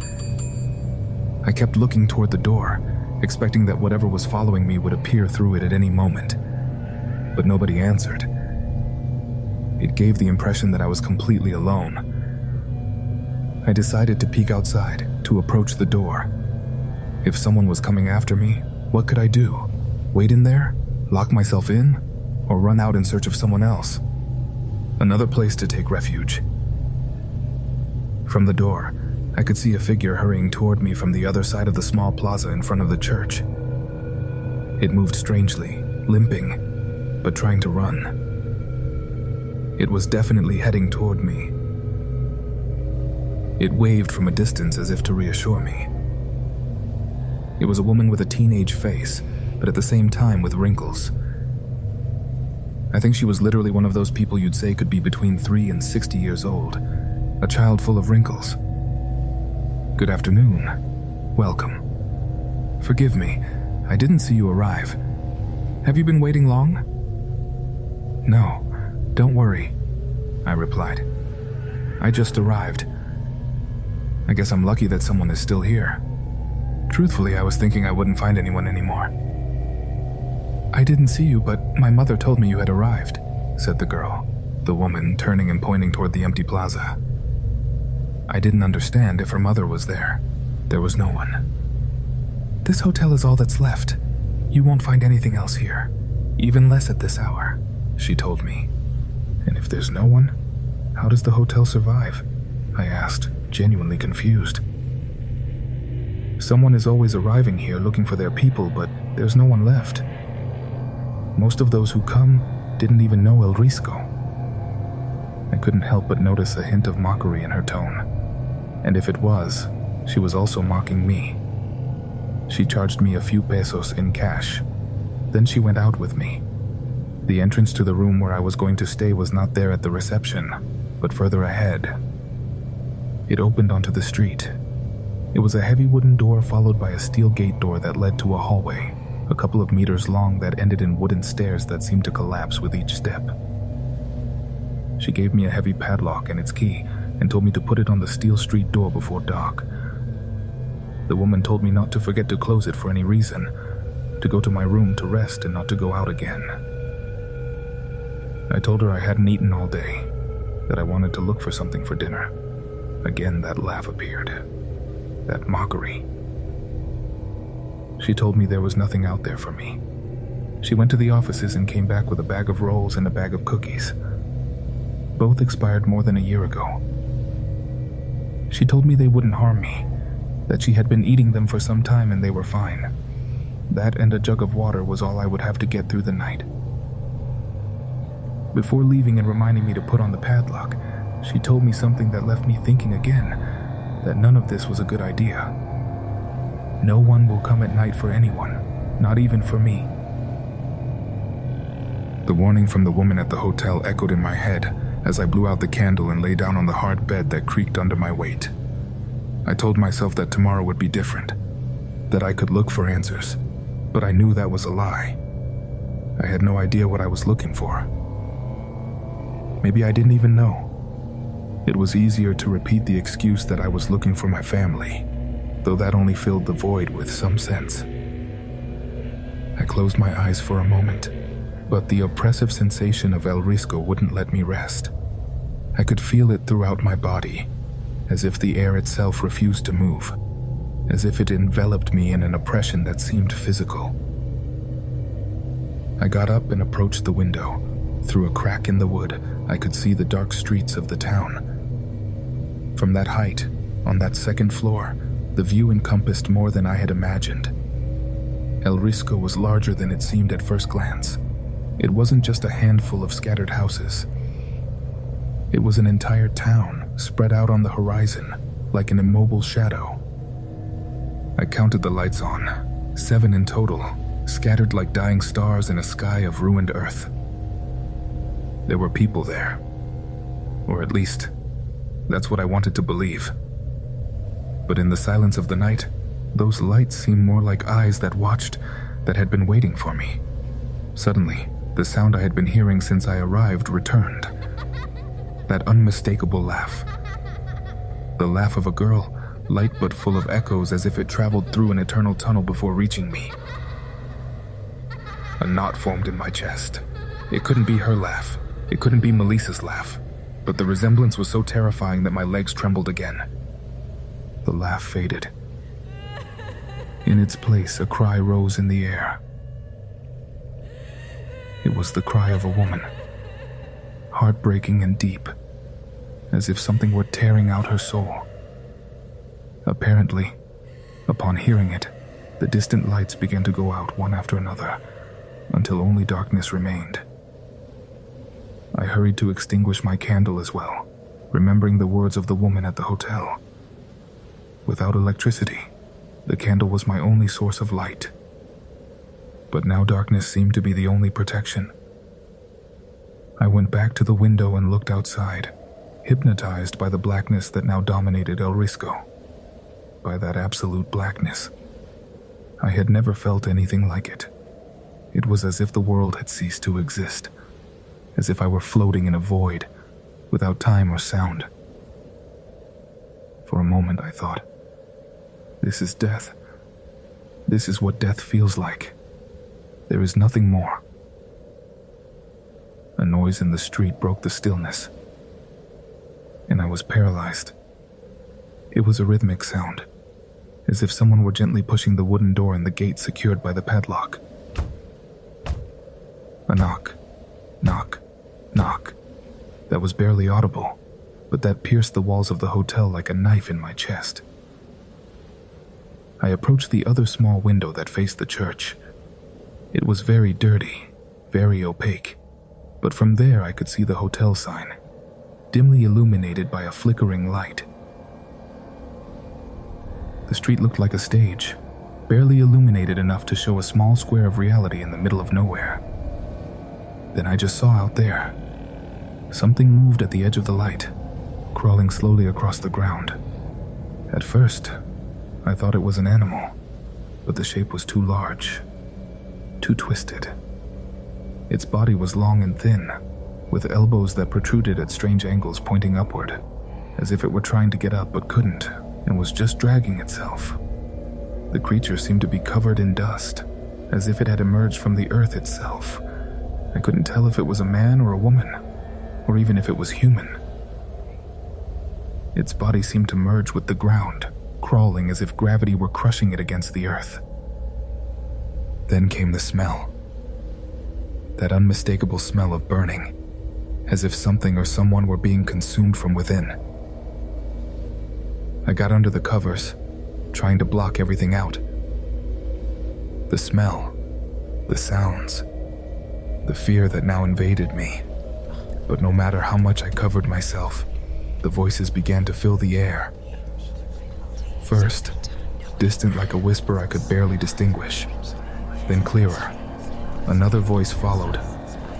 Speaker 8: I kept looking toward the door, expecting that whatever was following me would appear through it at any moment. But nobody answered. It gave the impression that I was completely alone. I decided to peek outside, to approach the door. If someone was coming after me, what could I do? Wait in there? Lock myself in? Or run out in search of someone else? Another place to take refuge. From the door, I could see a figure hurrying toward me from the other side of the small plaza in front of the church. It moved strangely, limping, but trying to run. It was definitely heading toward me. It waved from a distance as if to reassure me. It was a woman with a teenage face, but at the same time with wrinkles. I think she was literally one of those people you'd say could be between 3 and 60 years old, a child full of wrinkles. Good afternoon. Welcome. Forgive me, I didn't see you arrive. Have you been waiting long? No, don't worry, I replied. I just arrived. I guess I'm lucky that someone is still here. Truthfully, I was thinking I wouldn't find anyone anymore. I didn't see you, but my mother told me you had arrived, said the girl, the woman turning and pointing toward the empty plaza. I didn't understand if her mother was there. There was no one. This hotel is all that's left. You won't find anything else here, even less at this hour, she told me. And if there's no one, how does the hotel survive? I asked, genuinely confused. Someone is always arriving here looking for their people, but there's no one left. Most of those who come didn't even know El Risco. I couldn't help but notice a hint of mockery in her tone. And if it was, she was also mocking me. She charged me a few pesos in cash. Then she went out with me. The entrance to the room where I was going to stay was not there at the reception, but further ahead. It opened onto the street. It was a heavy wooden door followed by a steel gate door that led to a hallway. a couple of meters long that ended in wooden stairs that seemed to collapse with each step. She gave me a heavy padlock and its key and told me to put it on the steel street door before dark. The woman told me not to forget to close it for any reason, to go to my room to rest and not to go out again. I told her I hadn't eaten all day, that I wanted to look for something for dinner. Again, that laugh appeared. That mockery. She told me there was nothing out there for me. She went to the offices and came back with a bag of rolls and a bag of cookies. Both expired more than a year ago. She told me they wouldn't harm me, that she had been eating them for some time and they were fine. That and a jug of water was all I would have to get through the night. Before leaving and reminding me to put on the padlock, she told me something that left me thinking again, that none of this was a good idea. No one will come at night for anyone, not even for me. The warning from the woman at the hotel echoed in my head as I blew out the candle and lay down on the hard bed that creaked under my weight. I told myself that tomorrow would be different, that I could look for answers, but I knew that was a lie. I had no idea what I was looking for. Maybe I didn't even know. It was easier to repeat the excuse that I was looking for my family, though that only filled the void with some sense. I closed my eyes for a moment, but the oppressive sensation of El Risco wouldn't let me rest. I could feel it throughout my body, as if the air itself refused to move, as if it enveloped me in an oppression that seemed physical. I got up and approached the window. Through a crack in the wood, I could see the dark streets of the town. From that height, on that second floor, the view encompassed more than I had imagined. El Risco was larger than it seemed at first glance. It wasn't just a handful of scattered houses. It was an entire town spread out on the horizon, like an immobile shadow. I counted the lights on, 7 in total, scattered like dying stars in a sky of ruined earth. There were people there. Or at least, that's what I wanted to believe. But in the silence of the night, those lights seemed more like eyes that watched, that had been waiting for me. Suddenly, the sound I had been hearing since I arrived returned. That unmistakable laugh. The laugh of a girl, light but full of echoes as if it traveled through an eternal tunnel before reaching me. A knot formed in my chest. It couldn't be her laugh. It couldn't be Melissa's laugh. But the resemblance was so terrifying that my legs trembled again. The laugh faded. In its place, a cry rose in the air. It was the cry of a woman. Heartbreaking and deep, as if something were tearing out her soul. Apparently, upon hearing it, the distant lights began to go out one after another, until only darkness remained. I hurried to extinguish my candle as well, remembering the words of the woman at the hotel. Without electricity, the candle was my only source of light. But now darkness seemed to be the only protection. I went back to the window and looked outside, hypnotized by the blackness that now dominated El Risco. By that absolute blackness. I had never felt anything like it. It was as if the world had ceased to exist, as if I were floating in a void, without time or sound. For a moment I thought, this is death. This is what death feels like. There is nothing more. A noise in the street broke the stillness, and I was paralyzed. It was a rhythmic sound, as if someone were gently pushing the wooden door in the gate secured by the padlock. A knock, knock, knock. That was barely audible, but that pierced the walls of the hotel like a knife in my chest. I approached the other small window that faced the church. It was very dirty, very opaque, but from there I could see the hotel sign, dimly illuminated by a flickering light. The street looked like a stage, barely illuminated enough to show a small square of reality in the middle of nowhere. Then I just saw out there. Something moved at the edge of the light, crawling slowly across the ground. At first, I thought it was an animal, but the shape was too large, too twisted. Its body was long and thin, with elbows that protruded at strange angles pointing upward, as if it were trying to get up but couldn't, and was just dragging itself. The creature seemed to be covered in dust, as if it had emerged from the earth itself. I couldn't tell if it was a man or a woman, or even if it was human. Its body seemed to merge with the ground, crawling as if gravity were crushing it against the earth. Then came the smell. That unmistakable smell of burning, as if something or someone were being consumed from within. I got under the covers, trying to block everything out. The smell, the sounds, the fear that now invaded me. But no matter how much I covered myself, the voices began to fill the air. First, distant like a whisper I could barely distinguish. Then clearer. Another voice followed,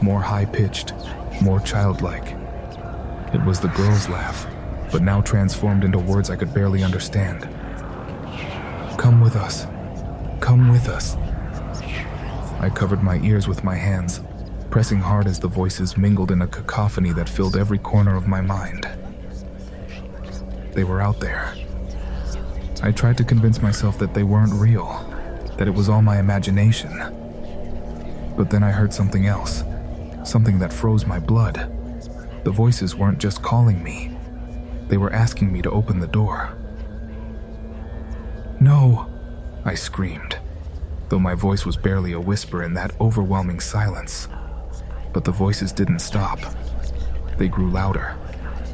Speaker 8: more high-pitched, more childlike. It was the girl's laugh, but now transformed into words I could barely understand. Come with us. Come with us. I covered my ears with my hands, pressing hard as the voices mingled in a cacophony that filled every corner of my mind. They were out there. I tried to convince myself that they weren't real, that it was all my imagination. But then I heard something else, something that froze my blood. The voices weren't just calling me. They were asking me to open the door. No, I screamed, though my voice was barely a whisper in that overwhelming silence. But the voices didn't stop. They grew louder,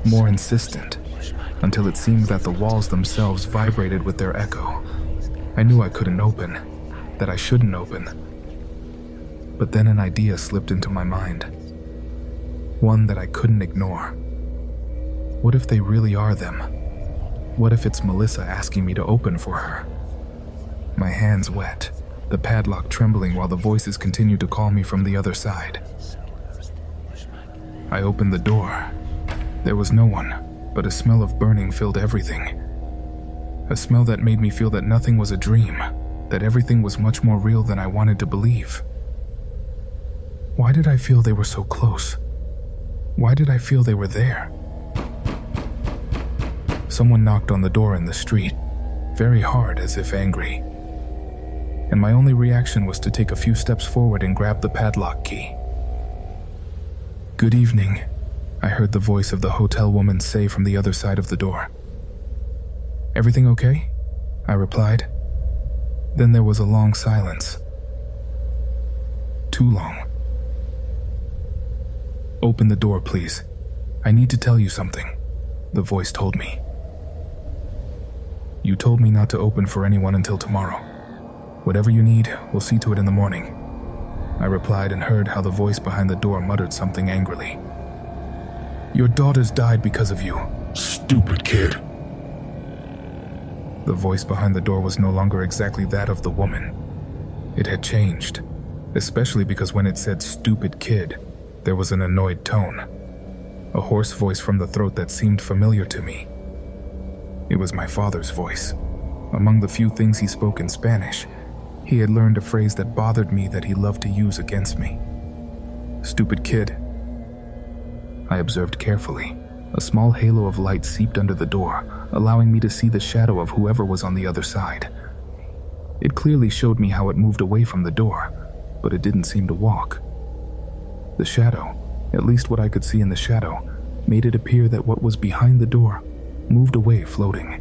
Speaker 8: more insistent, until it seemed that the walls themselves vibrated with their echo. I knew I couldn't open, that I shouldn't open. But then an idea slipped into my mind. One that I couldn't ignore. What if they really are them? What if it's Melissa asking me to open for her? My hands wet, the padlock trembling while the voices continued to call me from the other side. I opened the door. There was no one, but a smell of burning filled everything. A smell that made me feel that nothing was a dream, that everything was much more real than I wanted to believe. Why did I feel they were so close? Why did I feel they were there? Someone knocked on the door in the street, very hard, as if angry. And my only reaction was to take a few steps forward and grab the padlock key. "Good evening," I heard the voice of the hotel woman say from the other side of the door. "Everything okay?" I replied. Then there was a long silence. Too long. "Open the door, please. I need to tell you something," the voice told me. "You told me not to open for anyone until tomorrow. Whatever you need, we'll see to it in the morning," I replied and heard how the voice behind the door muttered something angrily. "Your daughters died because of you, stupid kid." The voice behind the door was no longer exactly that of the woman. It had changed, especially because when it said "stupid kid," there was an annoyed tone, a hoarse voice from the throat that seemed familiar to me. It was my father's voice. Among the few things he spoke in Spanish, he had learned a phrase that bothered me that he loved to use against me. "Stupid kid." I observed carefully. A small halo of light seeped under the door, allowing me to see the shadow of whoever was on the other side. It clearly showed me how it moved away from the door, but it didn't seem to walk. The shadow, at least what I could see in the shadow, made it appear that what was behind the door moved away floating.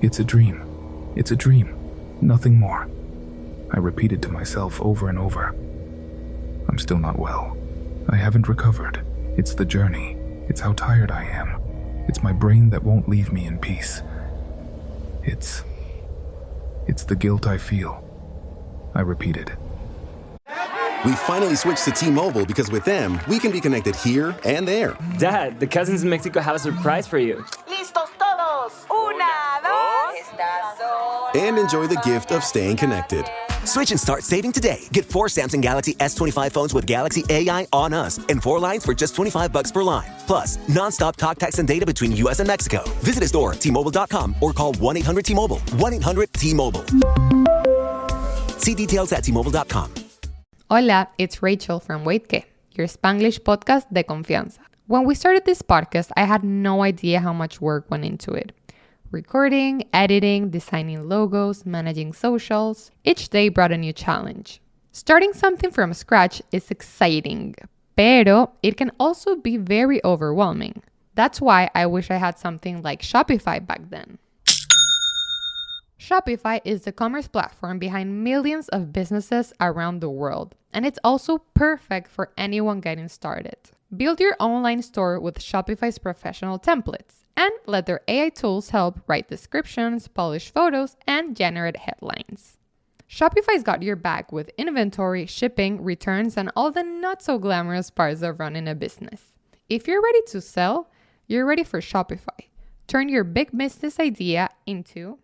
Speaker 8: "It's a dream. It's a dream. Nothing more," I repeated to myself over and over. I'm still not well. I haven't recovered. It's the journey. It's how tired I am. It's my brain that won't leave me in peace. It's the guilt I feel," I repeated.
Speaker 1: We finally switched to T-Mobile because with them, we can be connected here and there.
Speaker 2: Dad, the cousins in Mexico have a surprise for you.
Speaker 3: ¿Listos todos? Una, dos. Estas son
Speaker 1: And enjoy the gift of staying connected.
Speaker 4: Switch and start saving today. Get 4 Samsung Galaxy S25 phones with Galaxy AI on us and 4 lines for just $25 per line. Plus, non-stop talk, text, and data between US and Mexico. Visit a store, T-Mobile.com, or call 1-800-T-Mobile. 1-800-T-Mobile. See details at T-Mobile.com.
Speaker 5: Hola, it's Rachel from Wait Que, your Spanglish podcast de confianza. When we started this podcast, I had no idea how much work went into it. Recording, editing, designing logos, managing socials. Each day brought a new challenge. Starting something from scratch is exciting, pero it can also be very overwhelming. That's why I wish I had something like Shopify back then. Shopify is the commerce platform behind millions of businesses around the world, and it's also perfect for anyone getting started. Build your online store with Shopify's professional templates, and let their AI tools help write descriptions, polish photos, and generate headlines. Shopify's got your back with inventory, shipping, returns, and all the not-so-glamorous parts of running a business. If you're ready to sell, you're ready for Shopify. Turn your big business idea into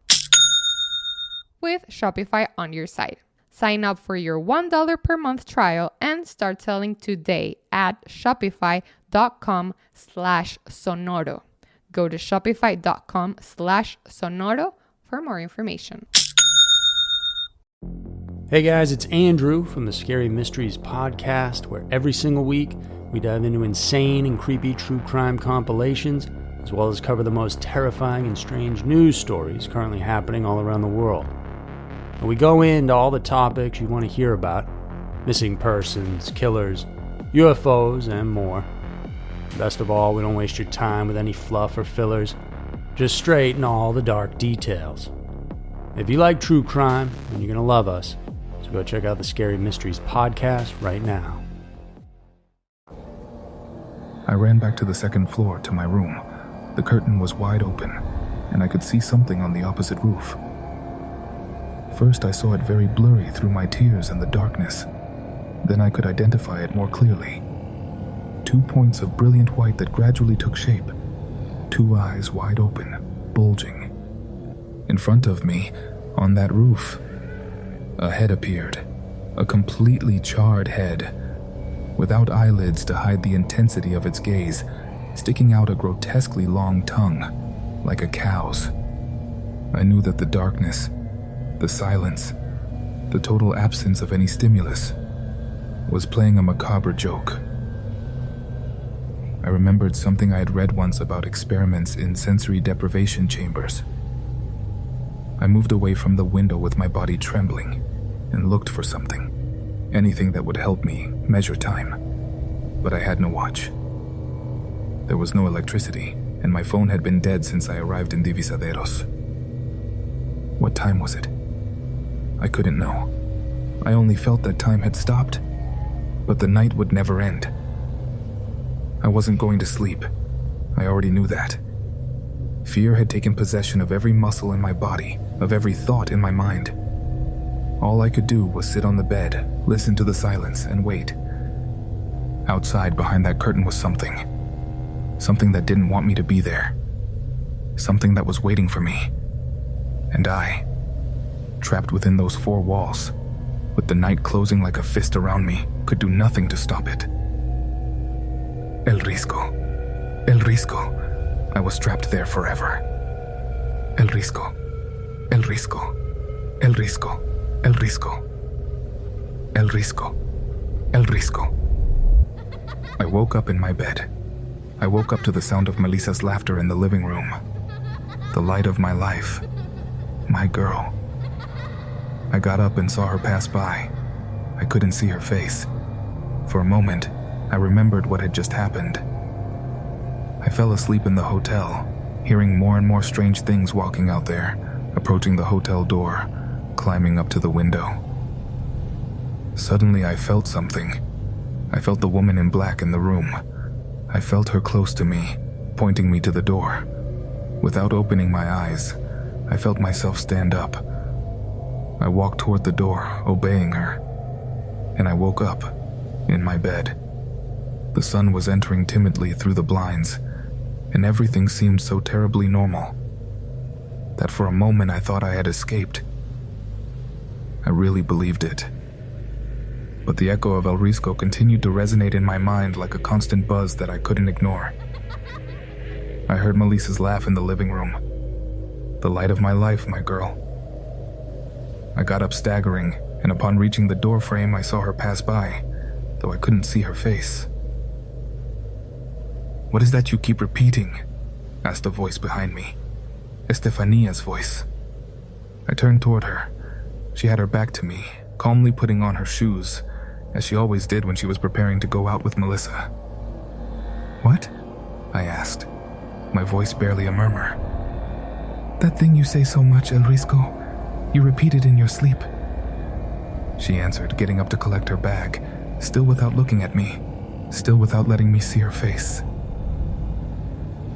Speaker 5: with Shopify on your site. Sign up for your $1 per month trial and start selling today at shopify.com/sonoro. Go to shopify.com/sonoro for more information.
Speaker 9: Hey guys, it's Andrew from the Scary Mysteries podcast, where every single week we dive into insane and creepy true crime compilations, as well as cover the most terrifying and strange news stories currently happening all around the world. And we go into all the topics you want to hear about: missing persons, killers, UFOs, and more. Best of all, we don't waste your time with any fluff or fillers, just straight in all the dark details. If you like true crime, then you're going to love us, so go check out the Scary Mysteries podcast right now.
Speaker 8: I ran back to the second floor to my room. The curtain was wide open, and I could see something on the opposite roof. First, I saw it very blurry through my tears and the darkness. Then I could identify it more clearly. 2 points of brilliant white that gradually took shape. 2 eyes wide open, bulging. In front of me, on that roof, a head appeared. A completely charred head, without eyelids to hide the intensity of its gaze, sticking out a grotesquely long tongue, like a cow's. I knew that the darkness, the silence, the total absence of any stimulus, was playing a macabre joke. I remembered something I had read once about experiments in sensory deprivation chambers. I moved away from the window with my body trembling and looked for something, anything that would help me measure time. But I had no watch. There was no electricity, and my phone had been dead since I arrived in Divisaderos. What time was it? I couldn't know. I only felt that time had stopped, but the night would never end. I wasn't going to sleep. I already knew that. Fear had taken possession of every muscle in my body, of every thought in my mind. All I could do was sit on the bed, listen to the silence, and wait. Outside, behind that curtain, was something. Something that didn't want me to be there. Something that was waiting for me. And I, trapped within those 4 walls, with the night closing like a fist around me, could do nothing to stop it. El Risco. El Risco. I was trapped there forever. El Risco. El Risco. El Risco. El Risco. El Risco. El Risco. I woke up in my bed. I woke up to the sound of Melissa's laughter in the living room. The light of my life. My girl. I got up and saw her pass by. I couldn't see her face. For a moment, I remembered what had just happened. I fell asleep in the hotel, hearing more and more strange things walking out there, approaching the hotel door, climbing up to the window. Suddenly I felt something. I felt the woman in black in the room. I felt her close to me, pointing me to the door. Without opening my eyes, I felt myself stand up. I walked toward the door, obeying her, and I woke up, in my bed. The sun was entering timidly through the blinds, and everything seemed so terribly normal that for a moment I thought I had escaped. I really believed it. But the echo of El Risco continued to resonate in my mind like a constant buzz that I couldn't ignore. I heard Melissa's laugh in the living room. The light of my life, my girl. I got up staggering, and upon reaching the door frame, I saw her pass by, though I couldn't see her face. "What is that you keep repeating?" asked a voice behind me. Estefania's voice. I turned toward her. She had her back to me, calmly putting on her shoes, as she always did when she was preparing to go out with Melissa. "What?" I asked, my voice barely a murmur. "That thing you say so much, El Risco. You repeat it in your sleep," she answered, getting up to collect her bag, still without looking at me, still without letting me see her face.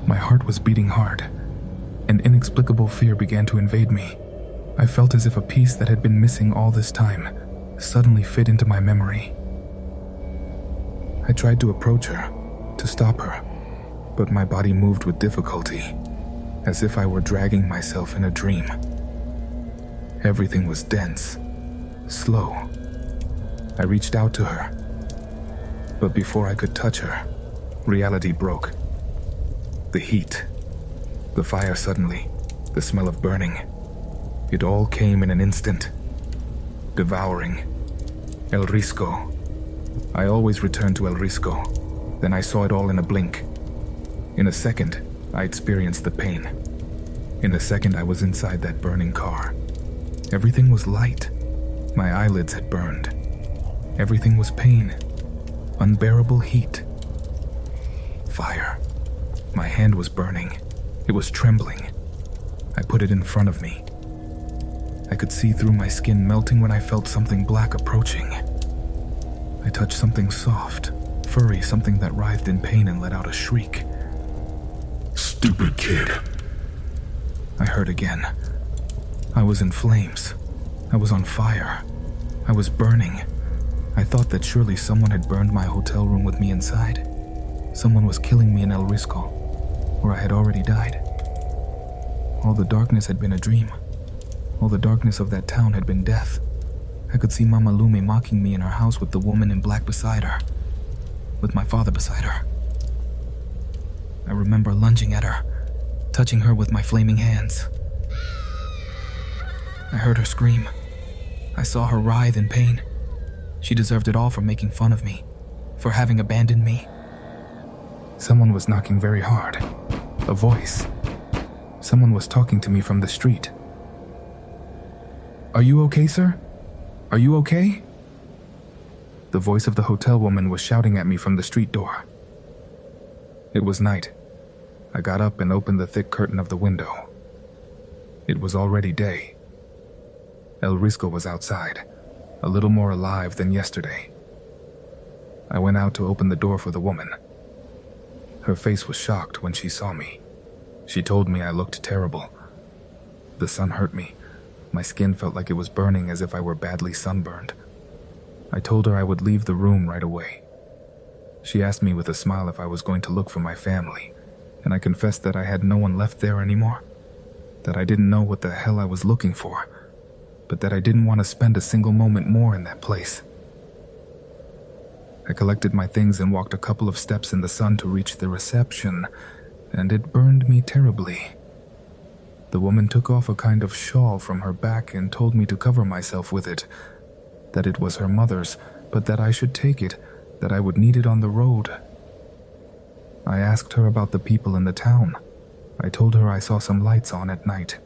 Speaker 8: My heart was beating hard. An inexplicable fear began to invade me. I felt as if a piece that had been missing all this time suddenly fit into my memory. I tried to approach her, to stop her, but my body moved with difficulty, as if I were dragging myself in a dream. Everything was dense, slow. I reached out to her, but before I could touch her, reality broke. The heat, the fire suddenly, the smell of burning. It all came in an instant. Devouring. El Risco. I always returned to El Risco. Then I saw it all in a blink. In a second, I experienced the pain. In a second, I was inside that burning car. Everything was light. My eyelids had burned. Everything was pain. Unbearable heat. Fire. My hand was burning. It was trembling. I put it in front of me. I could see through my skin melting when I felt something black approaching. I touched something soft, furry, something that writhed in pain and let out a shriek.
Speaker 10: "Stupid kid,"
Speaker 8: I heard again. I was in flames. I was on fire. I was burning. I thought that surely someone had burned my hotel room with me inside. Someone was killing me in El Risco, where I had already died. All the darkness had been a dream. All the darkness of that town had been death. I could see Mama Lumi mocking me in her house with the woman in black beside her, with my father beside her. I remember lunging at her, touching her with my flaming hands. I heard her scream. I saw her writhe in pain. She deserved it all for making fun of me, for having abandoned me. Someone was knocking very hard. A voice. Someone was talking to me from the street. "Are you okay, sir? Are you okay?" The voice of the hotel woman was shouting at me from the street door. It was night. I got up and opened the thick curtain of the window. It was already day. El Risco was outside, a little more alive than yesterday. I went out to open the door for the woman. Her face was shocked when she saw me. She told me I looked terrible. The sun hurt me. My skin felt like it was burning as if I were badly sunburned. I told her I would leave the room right away. She asked me with a smile if I was going to look for my family, and I confessed that I had no one left there anymore, that I didn't know what the hell I was looking for, but that I didn't want to spend a single moment more in that place. I collected my things and walked a couple of steps in the sun to reach the reception, and it burned me terribly. The woman took off a kind of shawl from her back and told me to cover myself with it, that it was her mother's, but that I should take it, that I would need it on the road. I asked her about the people in the town. I told her I saw some lights on at night.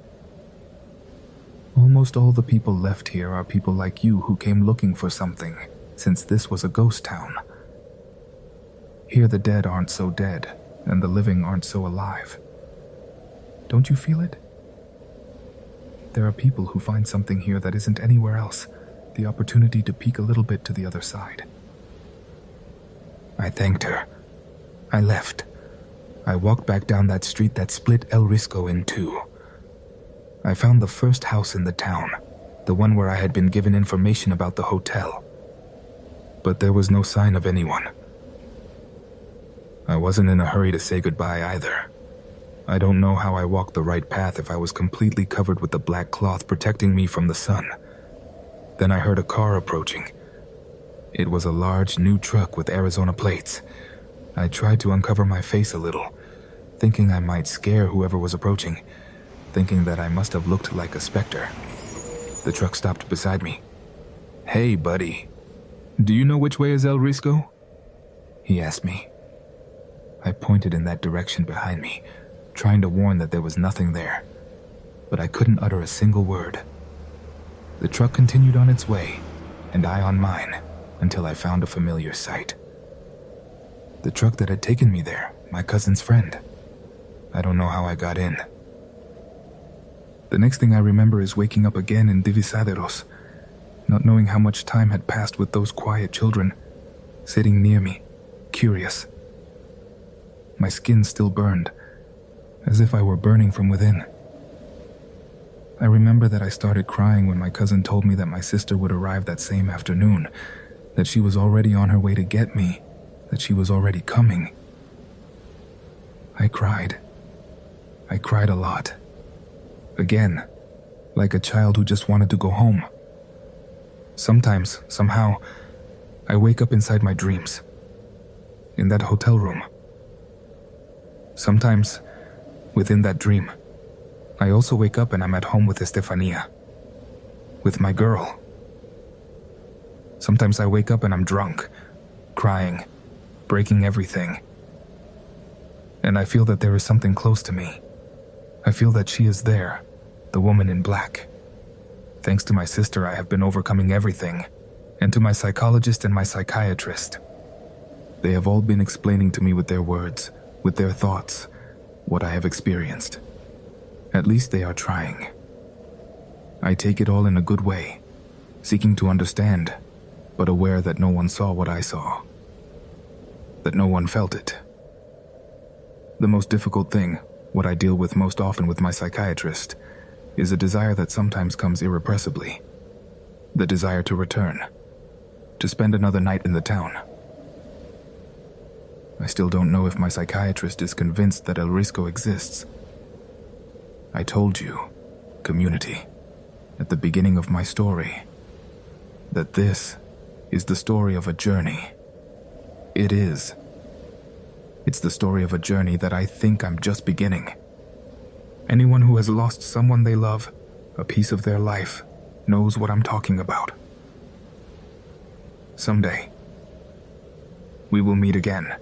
Speaker 8: Almost all the people left here are people like you who came looking for something, since this was a ghost town. Here the dead aren't so dead, and the living aren't so alive. Don't you feel it? There are people who find something here that isn't anywhere else, the opportunity to peek a little bit to the other side. I thanked her. I left. I walked back down that street that split El Risco in two. I found the first house in the town, the one where I had been given information about the hotel. But there was no sign of anyone. I wasn't in a hurry to say goodbye either. I don't know how I walked the right path if I was completely covered with the black cloth protecting me from the sun. Then I heard a car approaching. It was a large new truck with Arizona plates. I tried to uncover my face a little, thinking I might scare whoever was approaching, thinking that I must have looked like a specter. The truck stopped beside me. "Hey, buddy. Do you know which way is El Risco?" he asked me. I pointed in that direction behind me, trying to warn that there was nothing there, but I couldn't utter a single word. The truck continued on its way, and I on mine, until I found a familiar sight. The truck that had taken me there, my cousin's friend. I don't know how I got in. The next thing I remember is waking up again in Divisaderos, not knowing how much time had passed with those quiet children, sitting near me, curious. My skin still burned, as if I were burning from within. I remember that I started crying when my cousin told me that my sister would arrive that same afternoon, that she was already on her way to get me, that she was already coming. I cried. I cried a lot. Again, like a child who just wanted to go home. Sometimes, somehow, I wake up inside my dreams, in that hotel room. Sometimes, within that dream, I also wake up and I'm at home with Estefania, with my girl. Sometimes I wake up and I'm drunk, crying, breaking everything. And I feel that there is something close to me. I feel that she is there, the woman in black. Thanks to my sister, I have been overcoming everything, and to my psychologist and my psychiatrist. They have all been explaining to me with their words, with their thoughts, what I have experienced. At least they are trying. I take it all in a good way, seeking to understand, but aware that no one saw what I saw. That no one felt it. The most difficult thing, what I deal with most often with my psychiatrist, is a desire that sometimes comes irrepressibly. The desire to return, to spend another night in the town. I still don't know if my psychiatrist is convinced that El Risco exists. I told you, community, at the beginning of my story, that this is the story of a journey. It is. It's the story of a journey that I think I'm just beginning. Anyone who has lost someone they love, a piece of their life, knows what I'm talking about. Someday, we will meet again.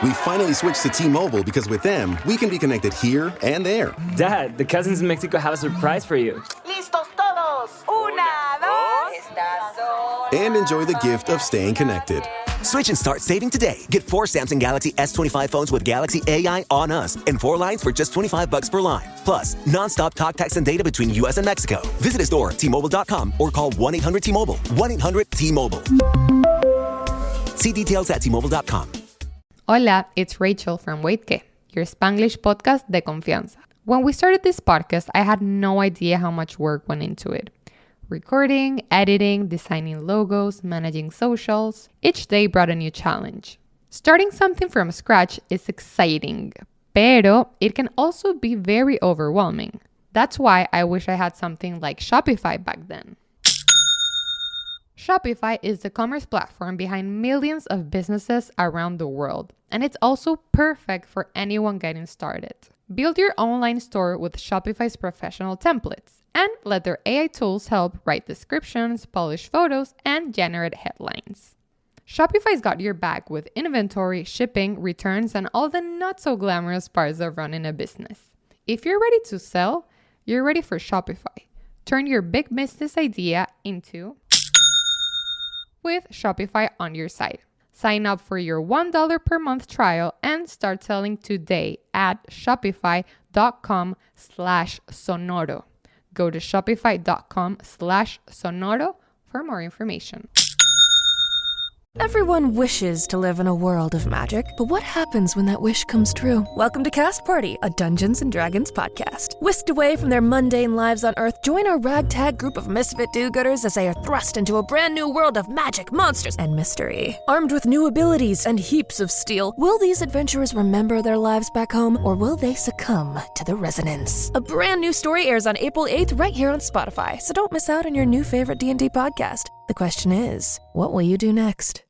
Speaker 1: We finally switched to T-Mobile because with them, we can be connected here and there.
Speaker 2: Dad, the cousins in Mexico have a surprise for you.
Speaker 3: Listos todos. Una, dos. Estas son.
Speaker 1: And enjoy the gift of staying connected.
Speaker 4: Switch and start saving today. Get 4 Samsung Galaxy S25 phones with Galaxy AI on us and 4 lines for just $25 per line. Plus, non-stop talk, text, and data between US and Mexico. Visit a store at T-Mobile.com or call 1-800-T-Mobile. 1-800-T-Mobile. See details at T-Mobile.com.
Speaker 5: Hola, it's Rachel from Wait Que, your Spanglish podcast de confianza. When we started this podcast, I had no idea how much work went into it. Recording, editing, designing logos, managing socials. Each day brought a new challenge. Starting something from scratch is exciting, pero it can also be very overwhelming. That's why I wish I had something like Shopify back then. Shopify is the commerce platform behind millions of businesses around the world, and it's also perfect for anyone getting started. Build your online store with Shopify's professional templates, and let their AI tools help write descriptions, polish photos, and generate headlines. Shopify's got your back with inventory, shipping, returns, and all the not-so-glamorous parts of running a business. If you're ready to sell, you're ready for Shopify. Turn your big business idea into with Shopify on your site. Sign up for your $1 per month trial and start selling today at shopify.com/sonoro. Go to shopify.com/sonoro for more information.
Speaker 11: Everyone wishes to live in a world of magic, but what happens when that wish comes true? Welcome to Cast Party, a Dungeons & Dragons podcast. Whisked away from their mundane lives on Earth, join our ragtag group of misfit do-gooders as they are thrust into a brand new world of magic, monsters, and mystery. Armed with new abilities and heaps of steel, will these adventurers remember their lives back home, or will they succumb to the resonance? A brand new story airs on April 8th right here on Spotify, so don't miss out on your new favorite D&D podcast. The question is, what will you do next?